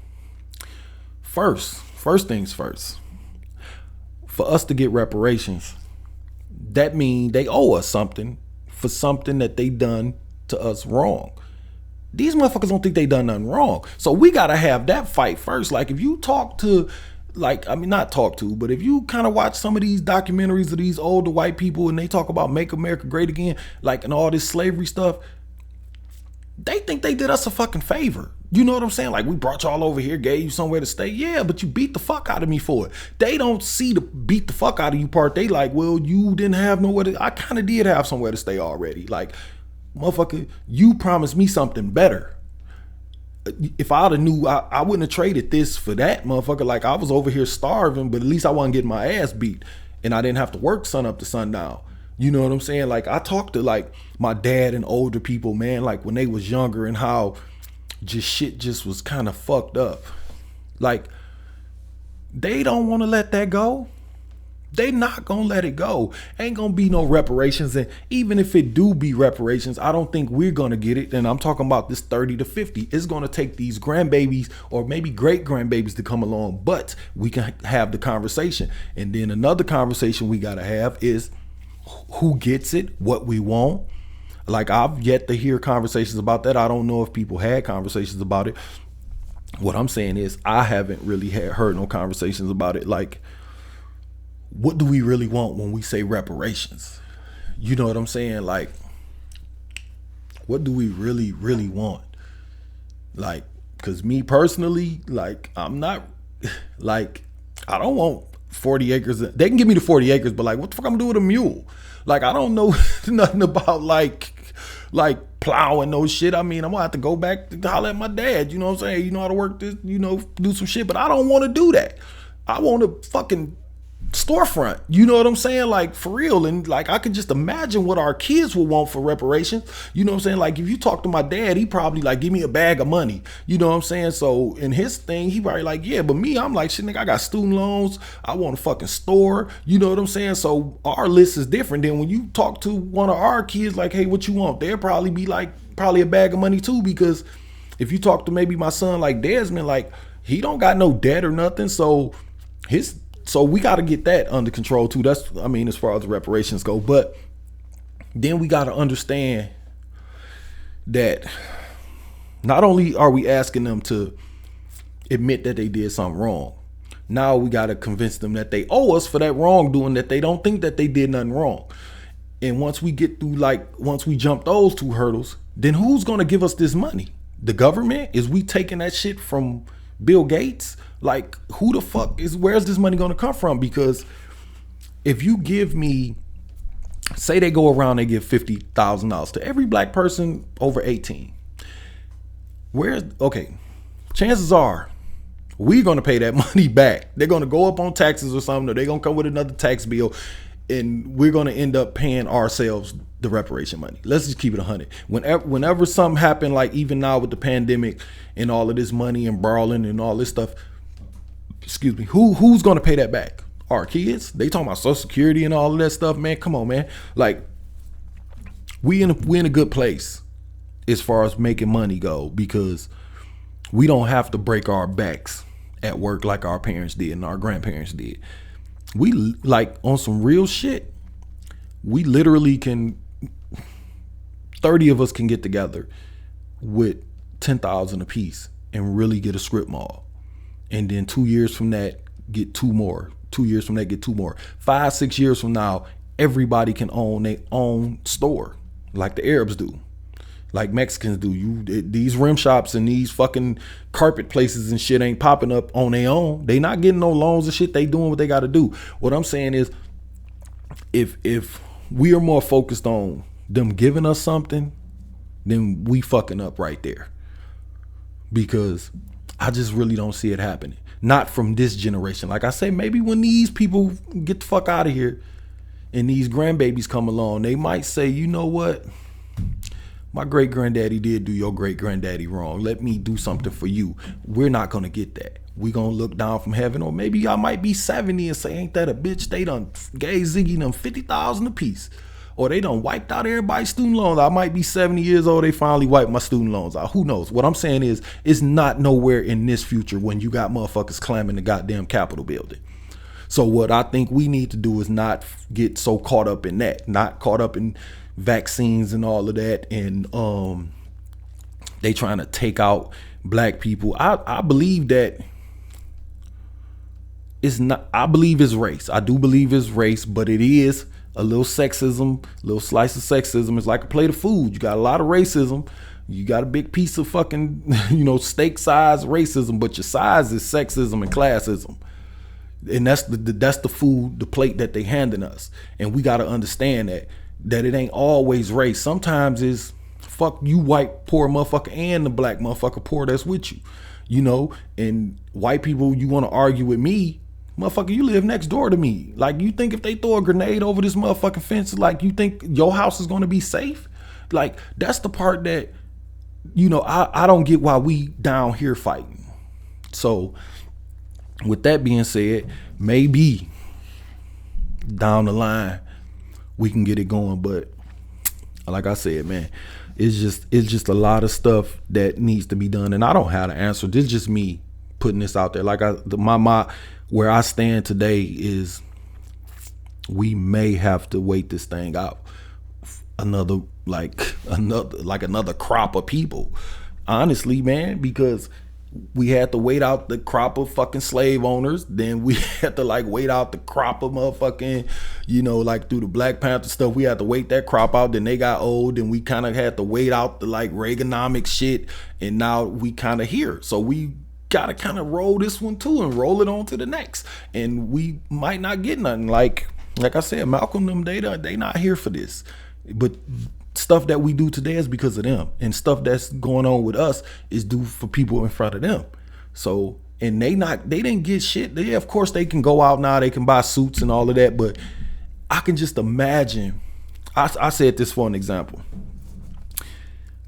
first things first. For us to get reparations, that means they owe us something for something that they done to us wrong. These motherfuckers don't think they done nothing wrong. So we got to have that fight first. Like if you talk to, like, I mean, not talk to, but if you kind of watch some of these documentaries of these older white people and they talk about Make America Great Again, like, and all this slavery stuff, they think they did us a fucking favor. You know what I'm saying? Like, we brought y'all over here, gave you somewhere to stay. Yeah, but you beat the fuck out of me for it. They don't see the beat the fuck out of you part. They like, well, you didn't have nowhere to, I kind of did have somewhere to stay already. Like, motherfucker, you promised me something better. If I'd have knew, I wouldn't have traded this for that, motherfucker. Like, I was over here starving, but at least I wasn't getting my ass beat. And I didn't have to work sun up to sundown. You know what I'm saying? Like, I talk to like my dad and older people, man, like when they was younger, and how just shit just was kind of fucked up. Like, they don't want to let that go. They not gonna let it go. Ain't gonna be no reparations. And even if it do be reparations, I don't think we're gonna get it. And I'm talking about this 30 to 50. It's gonna take these grandbabies or maybe great grandbabies to come along, but we can have the conversation. And then another conversation we gotta have is who gets it, what we want. Like, I've yet to hear conversations about that. I don't know if people had conversations about it. What I'm saying is I haven't really heard no conversations about it. Like, what do we really want when we say reparations? You know what I'm saying? Like, what do we really, really want? Like, because me personally, like, I'm not, like, I don't want 40 acres. They can give me the 40 acres, but like, what the fuck I'm gonna do with a mule? Like, I don't know nothing about like plowing no shit. I mean, I'm gonna have to go back to holler at my dad. You know what I'm saying? You know how to work this, you know, do some shit, but I don't want to do that. I want to fucking storefront, you know what I'm saying? Like, for real. And like, I could just imagine what our kids will want for reparations. You know what I'm saying? Like, if you talk to my dad, he probably like, give me a bag of money. You know what I'm saying? So in his thing, he probably like, yeah, but me, I'm like, shit, nigga, I got student loans. I want a fucking store. You know what I'm saying? So our list is different than when you talk to one of our kids, like, hey, what you want? They'll probably be like, probably a bag of money too, because if you talk to maybe my son, like Desmond, like, he don't got no debt or nothing. So we got to get that under control too. That's, I mean, as far as reparations go. But then we got to understand that not only are we asking them to admit that they did something wrong, now we got to convince them that they owe us for that wrongdoing, that they don't think that they did nothing wrong. And once we get through, like, once we jump those two hurdles, then who's going to give us this money? The government? Is we taking that shit from Bill Gates? Like, who the fuck where's this money going to come from? Because if you give me, say they go around, they give $50,000 to every black person over 18. Okay, chances are we're going to pay that money back. They're going to go up on taxes or something, or they're going to come with another tax bill, and we're going to end up paying ourselves the reparation money. Let's just keep it 100. Whenever something happened, like even now with the pandemic and all of this money and borrowing and all this stuff, excuse me, who's going to pay that back? Our kids? They talking about Social Security and all of that stuff, man. Come on, man. Like, we in a good place as far as making money go, because we don't have to break our backs at work like our parents did and our grandparents did. We, like, on some real shit, we literally can, 30 of us can get together with 10,000 apiece and really get a strip mall. And then 2 years from that, get two more. 2 years from that, get two more. 5-6 years from now, everybody can own their own store, like the Arabs do, like Mexicans do. These rim shops and these fucking carpet places and shit ain't popping up on their own. They not getting no loans and shit. They doing what they got to do. What I'm saying is, if we are more focused on them giving us something, then we fucking up right there. Because I just really don't see it happening. Not from this generation. Like I say, maybe when these people get the fuck out of here and these grandbabies come along, they might say, you know what? My great granddaddy did do your great granddaddy wrong. Let me do something for you. We're not going to get that. We're going to look down from heaven. Or maybe I might be 70 and say, ain't that a bitch? They done gave Ziggy them 50,000 apiece. Or they done wiped out everybody's student loans. I might be 70 years old. They finally wiped my student loans out. Who knows? What I'm saying is, it's not nowhere in this future when you got motherfuckers climbing the goddamn Capitol building. So what I think we need to do is not get so caught up in that. Not caught up in vaccines and all of that. And they trying to take out black people. I believe that it's not. I believe it's race. I do believe it's race, but it is a little sexism, a little slice of sexism. It's like a plate of food. You got a lot of racism. You got a big piece of fucking, steak size racism, but your size is sexism and classism. And that's the food, the plate that they handing us. And we got to understand that it ain't always race. Sometimes it's fuck you white poor motherfucker and the black motherfucker poor that's with you, and white people, you want to argue with me, Motherfucker, you live next door to me. Like, you think if they throw a grenade over this motherfucking fence, like, you think your house is going to be safe? Like, that's the part that, you know, I don't get why we down here fighting. So, with that being said, maybe down the line we can get it going. But like I said, man, it's just a lot of stuff that needs to be done, and I don't have the answer. This is just me putting this out there. Like my where I stand today is we may have to wait this thing out another crop of people, honestly, man, because we had to wait out the crop of fucking slave owners. Then we had to like wait out the crop of motherfucking, you know, like through the Black Panther stuff, we had to wait that crop out. Then they got old, and we kind of had to wait out the like Reaganomics shit. And now we kind of here. So we gotta kind of roll this one too and roll it on to the next. And we might not get nothing. Like I said, Malcolm, them, they not here for this. But stuff that we do today is because of them, and stuff that's going on with us is due for people in front of them. So, and they didn't get shit. Of course they can go out now, they can buy suits and all of that, but I can just imagine, I said this for an example.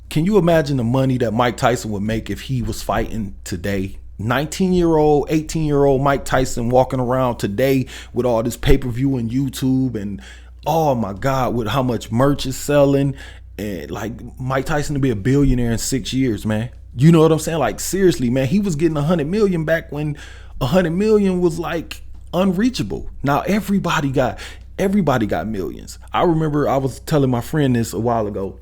Can you imagine the money that Mike Tyson would make if he was fighting today? 19-year-old, 18-year-old Mike Tyson walking around today with all this pay-per-view and YouTube, and oh my God, with how much merch is selling. And like, Mike Tyson to be a billionaire in 6 years, man. You know what I'm saying? Like, seriously, man, he was getting 100 million back when 100 million was like unreachable. Now everybody got millions. I remember I was telling my friend this a while ago.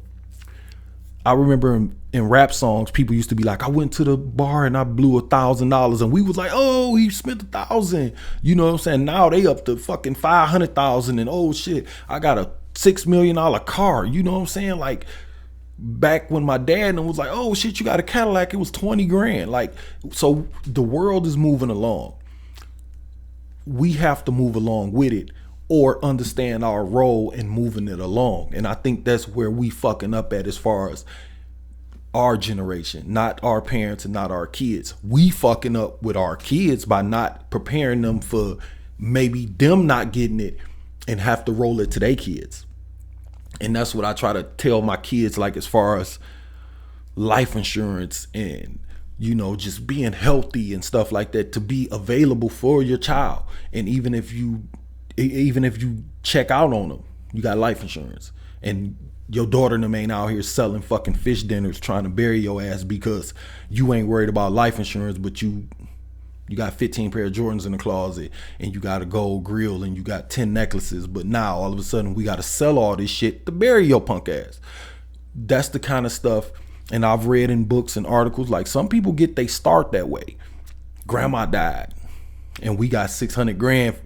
I remember in rap songs, people used to be like, I went to the bar and I blew $1,000, and we was like, oh, he spent 1,000. You know what I'm saying? Now they up to fucking 500,000, and oh shit, I got a $6 million car. You know what I'm saying? Like, back when my dad was like, oh shit, you got a Cadillac, it was 20 grand. Like, so the world is moving along. We have to move along with it, or understand our role in moving it along. And I think that's where we fucking up at, as far as our generation, not our parents and not our kids. We fucking up with our kids by not preparing them for maybe them not getting it and have to roll it to their kids. And that's what I try to tell my kids, like, as far as life insurance and, you know, just being healthy and stuff like that, to be available for your child. And even if you check out on them, you got life insurance, and your daughter and them ain't out here selling fucking fish dinners trying to bury your ass because you ain't worried about life insurance, but you got 15 pair of Jordans in the closet, and you got a gold grill, and you got 10 necklaces, but now all of a sudden we got to sell all this shit to bury your punk ass. That's the kind of stuff. And I've read in books and articles, like, some people get they start that way. Grandma died and we got 600 grand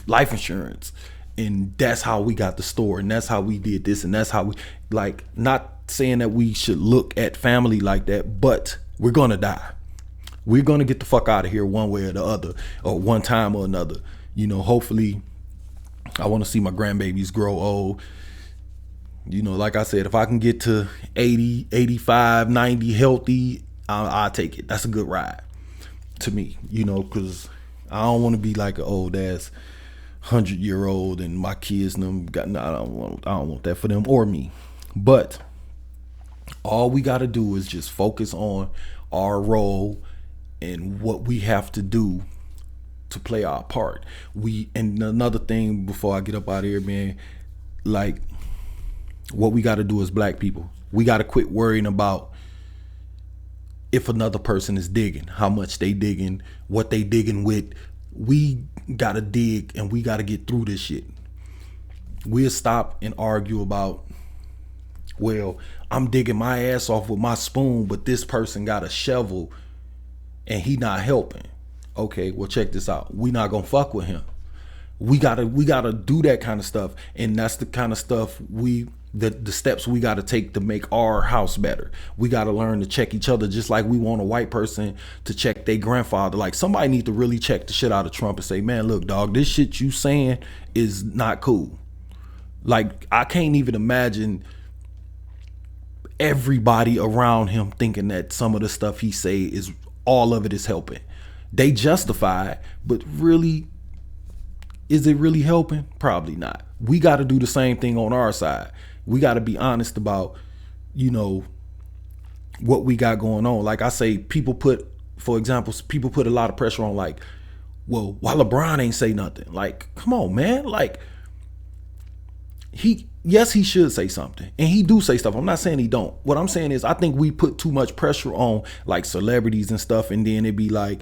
life insurance, and that's how we got the store, and that's how we did this, and that's how we, like, not saying that we should look at family like that, but we're gonna die. We're gonna get the fuck out of here one way or the other, or one time or another. You know, hopefully I want to see my grandbabies grow old. You know, like I said, if I can get to 80, 85, 90 healthy, I'll take it. That's a good ride to me, you know, because I don't want to be like an old ass 100-year-old and my kids and them got, I don't want that for them or me. But all we got to do is just focus on our role and what we have to do to play our part. And another thing before I get up out of here, man, like, what we got to do as black people, we got to quit worrying about if another person is digging, how much they digging, what they digging with. We gotta dig, and we gotta get through this shit. We'll stop and argue about, well, I'm digging my ass off with my spoon, but this person got a shovel and he not helping. Okay, well, check this out. We not gonna fuck with him. We gotta do that kind of stuff, and that's the kind of stuff the steps we got to take to make our house better. We got to learn to check each other, just like we want a white person to check their grandfather. Like, somebody need to really check the shit out of Trump and say, man, look, dog, this shit you saying is not cool. Like, I can't even imagine everybody around him thinking that some of the stuff he say is, all of it is helping. They justify it, but really, Is it really helping? Probably not. We got to do the same thing on our side. We got to be honest about, you know, what we got going on. Like I say, people put a lot of pressure on, like, well, why LeBron ain't say nothing? Like, come on, man. Like, he should say something, and he do say stuff. I'm not saying he don't. What I'm saying is, I think we put too much pressure on, like, celebrities and stuff, and then it be like,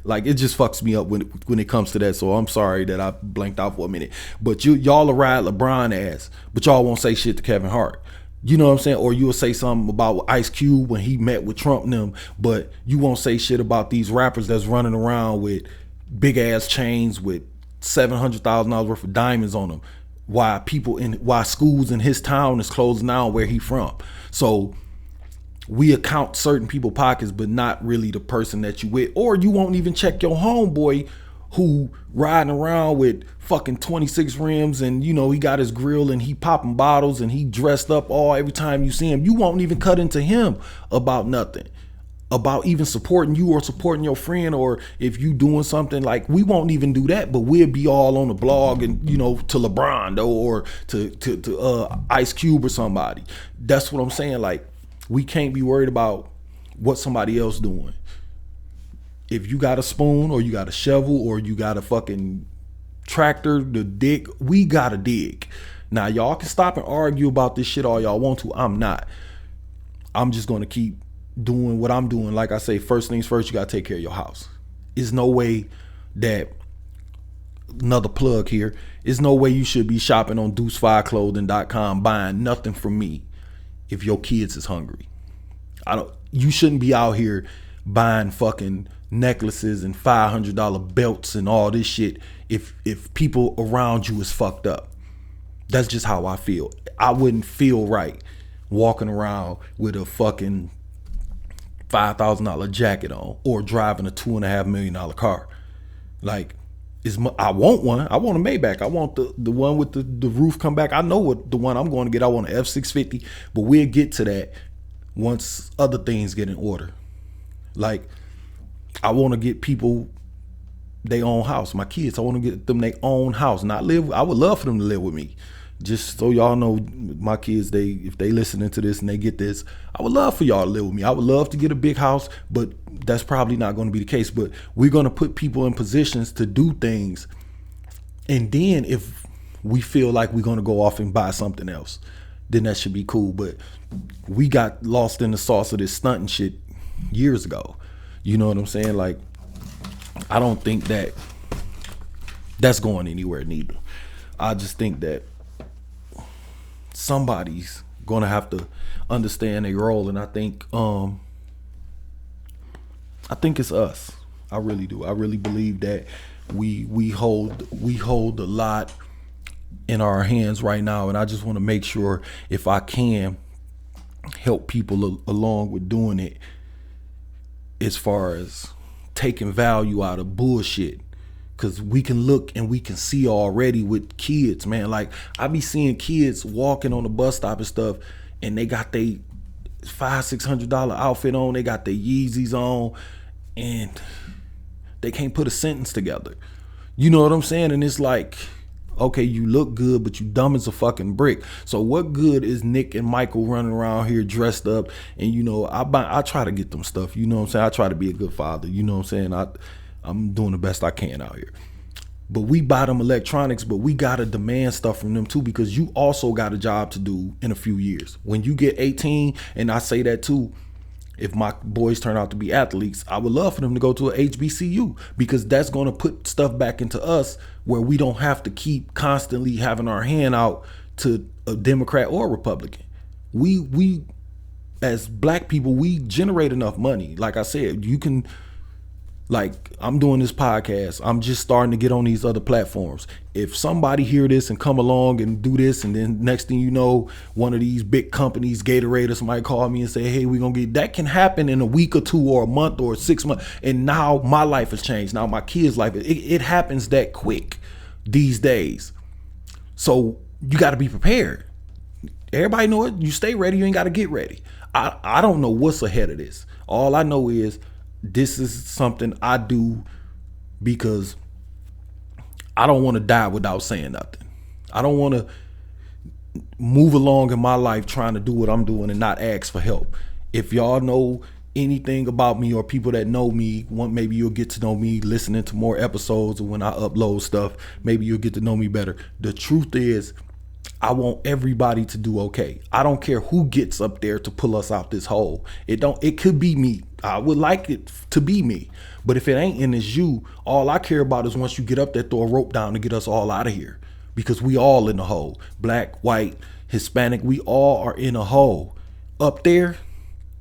like, it just fucks me up when it comes to that. So I'm sorry that I blanked out for a minute. But y'all will ride LeBron ass, but y'all won't say shit to Kevin Hart. You know what I'm saying? Or you'll say something about Ice Cube when he met with Trump and them, but you won't say shit about these rappers that's running around with big ass chains with $700,000 worth of diamonds on them. Why schools in his town is closing down where he from. So we account certain people pockets, but not really the person that you with. Or you won't even check your homeboy who riding around with fucking 26 rims, and you know, he got his grill and he popping bottles and he dressed up all every time you see him. You won't even cut into him about nothing, about even supporting you or supporting your friend, or if you doing something. Like, we won't even do that, but we'll be all on the blog and, you know, to LeBron though, or to Ice Cube or somebody. That's what I'm saying. Like, we can't be worried about what somebody else doing. If you got a spoon or you got a shovel or you got a fucking tractor to dig, we gotta dig. Now, y'all can stop and argue about this shit all y'all want to. I'm not. I'm just gonna keep doing what I'm doing. Like I say, first things first, you gotta take care of your house. There's no way that, another plug here, there's no way you should be shopping on Deuce5clothing.com buying nothing from me if your kids is hungry. You shouldn't be out here buying fucking necklaces and $500 belts and all this shit if people around you is fucked up. That's just how I feel. I wouldn't feel right walking around with a fucking $5,000 jacket on or driving a $2.5 million car. Like, I want one. I want a Maybach. I want the one with the roof come back. I know what the one I'm going to get. I want an F650, but we'll get to that once other things get in order. Like, I want to get people their own house. My kids, I want to get them their own house, not live. I would love for them to live with me. Just so y'all know, my kids, if they listening to this and they get this, I would love for y'all to live with me. I would love to get a big house, but that's probably not going to be the case. But we're going to put people in positions to do things. And then if we feel like we're going to go off and buy something else, then that should be cool. But we got lost in the sauce of this stunting shit years ago. You know what I'm saying? Like, I don't think that's going anywhere neither. I just think that somebody's gonna have to understand their role, and I think it's us. I really do. I really believe that we hold a lot in our hands right now, and I just want to make sure, if I can, help people along with doing it, as far as taking value out of bullshit. Cause we can look and we can see already with kids, man. Like, I be seeing kids walking on the bus stop and stuff, and they got they $500-600 outfit on, they got their Yeezys on, and they can't put a sentence together. You know what I'm saying? And it's like, okay, you look good, but you dumb as a fucking brick. So what good is Nick and Michael running around here dressed up? And, you know, I try to get them stuff. You know what I'm saying? I try to be a good father. You know what I'm saying? I'm doing the best I can out here. But we buy them electronics, but we got to demand stuff from them too, because you also got a job to do in a few years. When you get 18, and I say that too, if my boys turn out to be athletes, I would love for them to go to a HBCU, because that's going to put stuff back into us where we don't have to keep constantly having our hand out to a Democrat or a Republican. We as black people, we generate enough money. Like I said, you can, like, I'm doing this podcast, I'm just starting to get on these other platforms. If somebody hear this and come along and do this, and then next thing you know, one of these big companies, Gatorade or somebody call me and say, hey, we're gonna get, that can happen in a week or two or a month or 6 months. And now my life has changed. Now my kids' life, it happens that quick these days. So you got to be prepared. Everybody know it. You stay ready, you ain't got to get ready. I don't know what's ahead of this. All I know is this is something I do because I don't want to die without saying nothing. I don't want to move along in my life trying to do what I'm doing and not ask for help. If y'all know anything about me, or people that know me, maybe you'll get to know me listening to more episodes, or when I upload stuff, maybe you'll get to know me better. The truth is, I want everybody to do okay. I don't care who gets up there to pull us out this hole. It could be me. I would like it to be me. But if it ain't and it's you, all I care about is once you get up there, throw a rope down to get us all out of here. Because we all in the hole. Black, white, Hispanic, we all are in a hole. Up there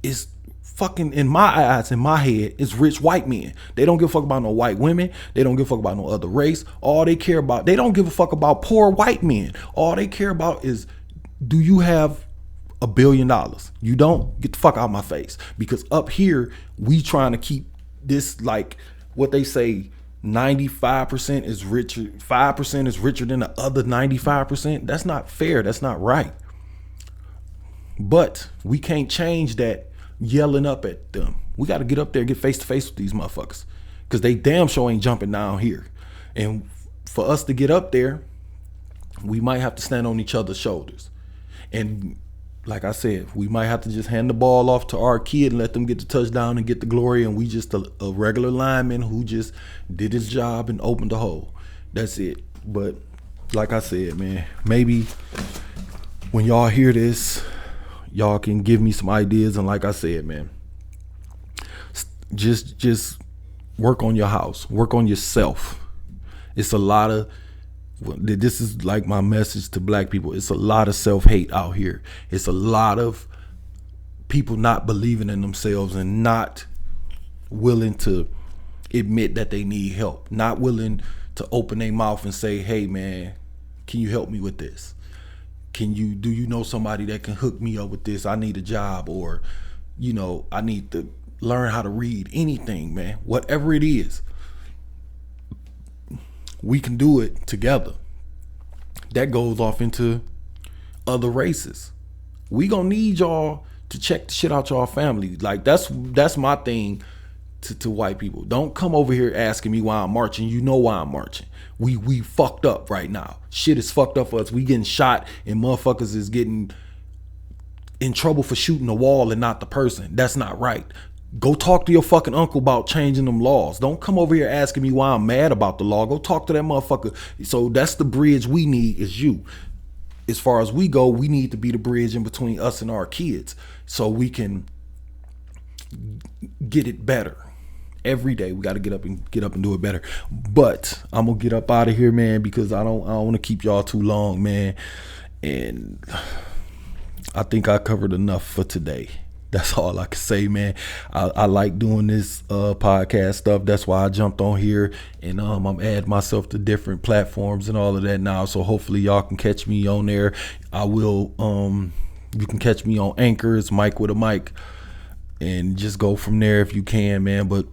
is fucking, in my eyes, in my head, is rich white men. They don't give a fuck about no white women. They don't give a fuck about no other race. All they care about, they don't give a fuck about poor white men. All they care about is, do you have $1 billion? You don't? Get the fuck out of my face. Because up here, we trying to keep this, like what they say, 95% is richer, 5% is richer than the other 95%. That's not fair. That's not right. But we can't change that yelling up at them. We got to get up there and get face to face with these motherfuckers, because they damn sure ain't jumping down here. And for us to get up there, we might have to stand on each other's shoulders. And like I said, we might have to just hand the ball off to our kid and let them get the touchdown and get the glory, and we just a regular lineman who just did his job and opened the hole. That's it. But like I said, man, maybe when y'all hear this, y'all can give me some ideas. And like I said, man, just work on your house, work on yourself. It's a lot of, this is like my message to black people. It's a lot of self-hate out here. It's a lot of people not believing in themselves and not willing to admit that they need help, not willing to open their mouth and say, hey man, can you help me with this? Do you know somebody that can hook me up with this? I need a job, or, you know, I need to learn how to read. Anything, man, whatever it is, we can do it together. That goes off into other races. We gonna need y'all to check the shit out y'all family. Like that's my thing to white people. Don't come over here asking me why I'm marching. You know why I'm marching. We fucked up right now. Shit is fucked up for us. We getting shot and motherfuckers is getting in trouble for shooting the wall and not the person. That's not right. Go talk to your fucking uncle about changing them laws. Don't come over here asking me why I'm mad about the law. Go talk to that motherfucker. So that's the bridge we need, is you. As far as we go, we need to be the bridge in between us and our kids, so we can get it better. Every day we got to get up and do it better. But I'm gonna get up out of here, man, because I don't want to keep y'all too long, man. And I think I covered enough for today. That's all I can say, man. I like doing this podcast stuff. That's why I jumped on here, and I'm adding myself to different platforms and all of that now. So hopefully y'all can catch me on there. I will. You can catch me on Anchor. It's Mike with a Mic, and just go from there if you can, man. But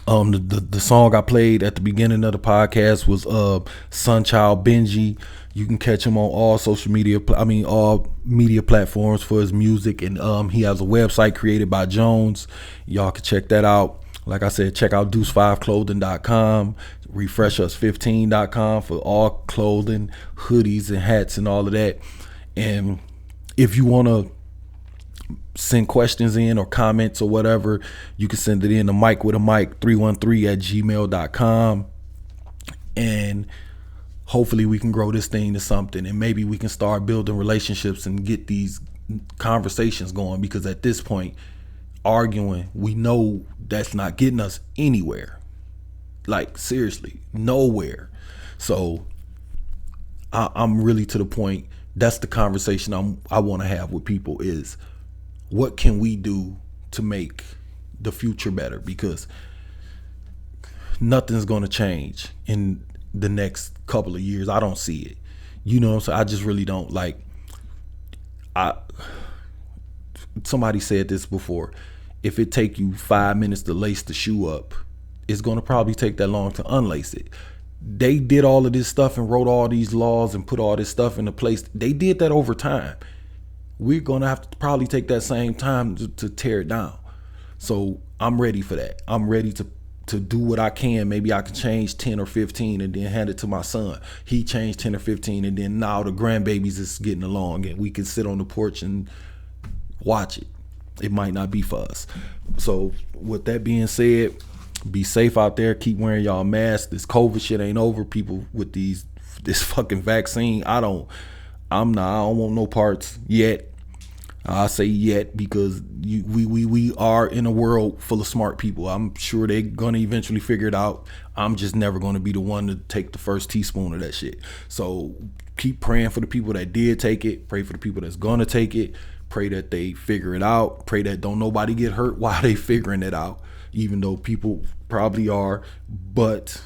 the song I played at the beginning of the podcast was SunchEyEld Benji. You can catch him on all social media, all media platforms for his music. And he has a website created by Jones. Y'all can check that out. Like I said, check out Deuce5clothing.com, refreshuS15.com for all clothing, hoodies and hats and all of that. And if you want to send questions in or comments or whatever, you can send it in to Mike with a Mic 313@gmail.com. And hopefully we can grow this thing to something, and maybe we can start building relationships and get these conversations going, because at this point, arguing, we know that's not getting us anywhere. Like, seriously, nowhere. So I'm really to the point. That's the conversation I want to have with people, is what can we do to make the future better? Because nothing's going to change in the next couple of years. I don't see it. You know, so I just really don't. Like, somebody said this before. If it take you 5 minutes to lace the shoe up, it's going to probably take that long to unlace it. They did all of this stuff and wrote all these laws and put all this stuff into place. They did that over time. We're going to have to probably take that same time to tear it down. So I'm ready for that. I'm ready to to do what I can. Maybe I can change 10 or 15 and then hand it to my son. He changed 10 or 15 and then now the grandbabies is getting along and we can sit on the porch and watch it. It might not be for us. So with that being said, be safe out there. Keep wearing y'all masks. This COVID shit ain't over. People with this fucking vaccine, I don't want no parts yet. I say yet because we are in a world full of smart people. I'm sure they're gonna eventually figure it out. I'm just never gonna be the one to take the first teaspoon of that shit. So keep praying for the people that did take it. Pray for the people that's gonna take it. Pray that they figure it out. Pray that don't nobody get hurt while they figuring it out, even though people probably are, but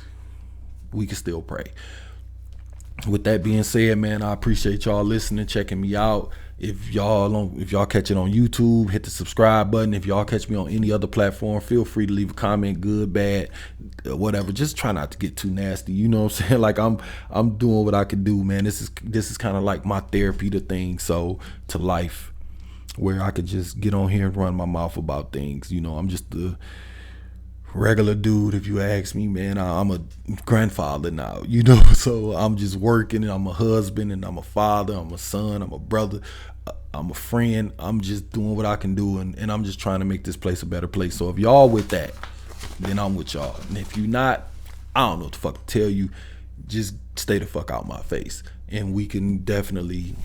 we can still pray. With that being said, man, I appreciate y'all listening, checking me out. If y'all catch it on YouTube, hit the subscribe button. If y'all catch me on any other platform, feel free to leave a comment, good, bad, whatever. Just try not to get too nasty. You know what I'm saying? Like I'm doing what I can do, man. This is kind of like my therapy to life, where I could just get on here and run my mouth about things. You know, I'm just the regular dude, if you ask me, man. I'm a grandfather now, you know, so I'm just working and I'm a husband and I'm a father, I'm a son, I'm a brother, I'm a friend. I'm just doing what I can do and I'm just trying to make this place a better place. So if y'all with that, then I'm with y'all. And if you not, I don't know what the fuck to tell you. Just stay the fuck out my face. And we can definitely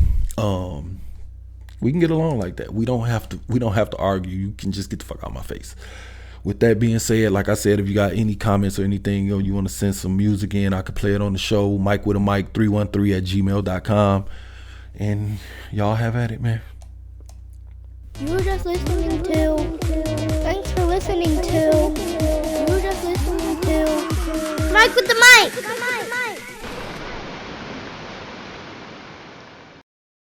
we can get along like that. We don't have to argue. You can just get the fuck out my face. With that being said, like I said, if you got any comments or anything, or you want to send some music in, I could play it on the show. Mike with a mic 313@gmail.com. And y'all have at it, man. You were just listening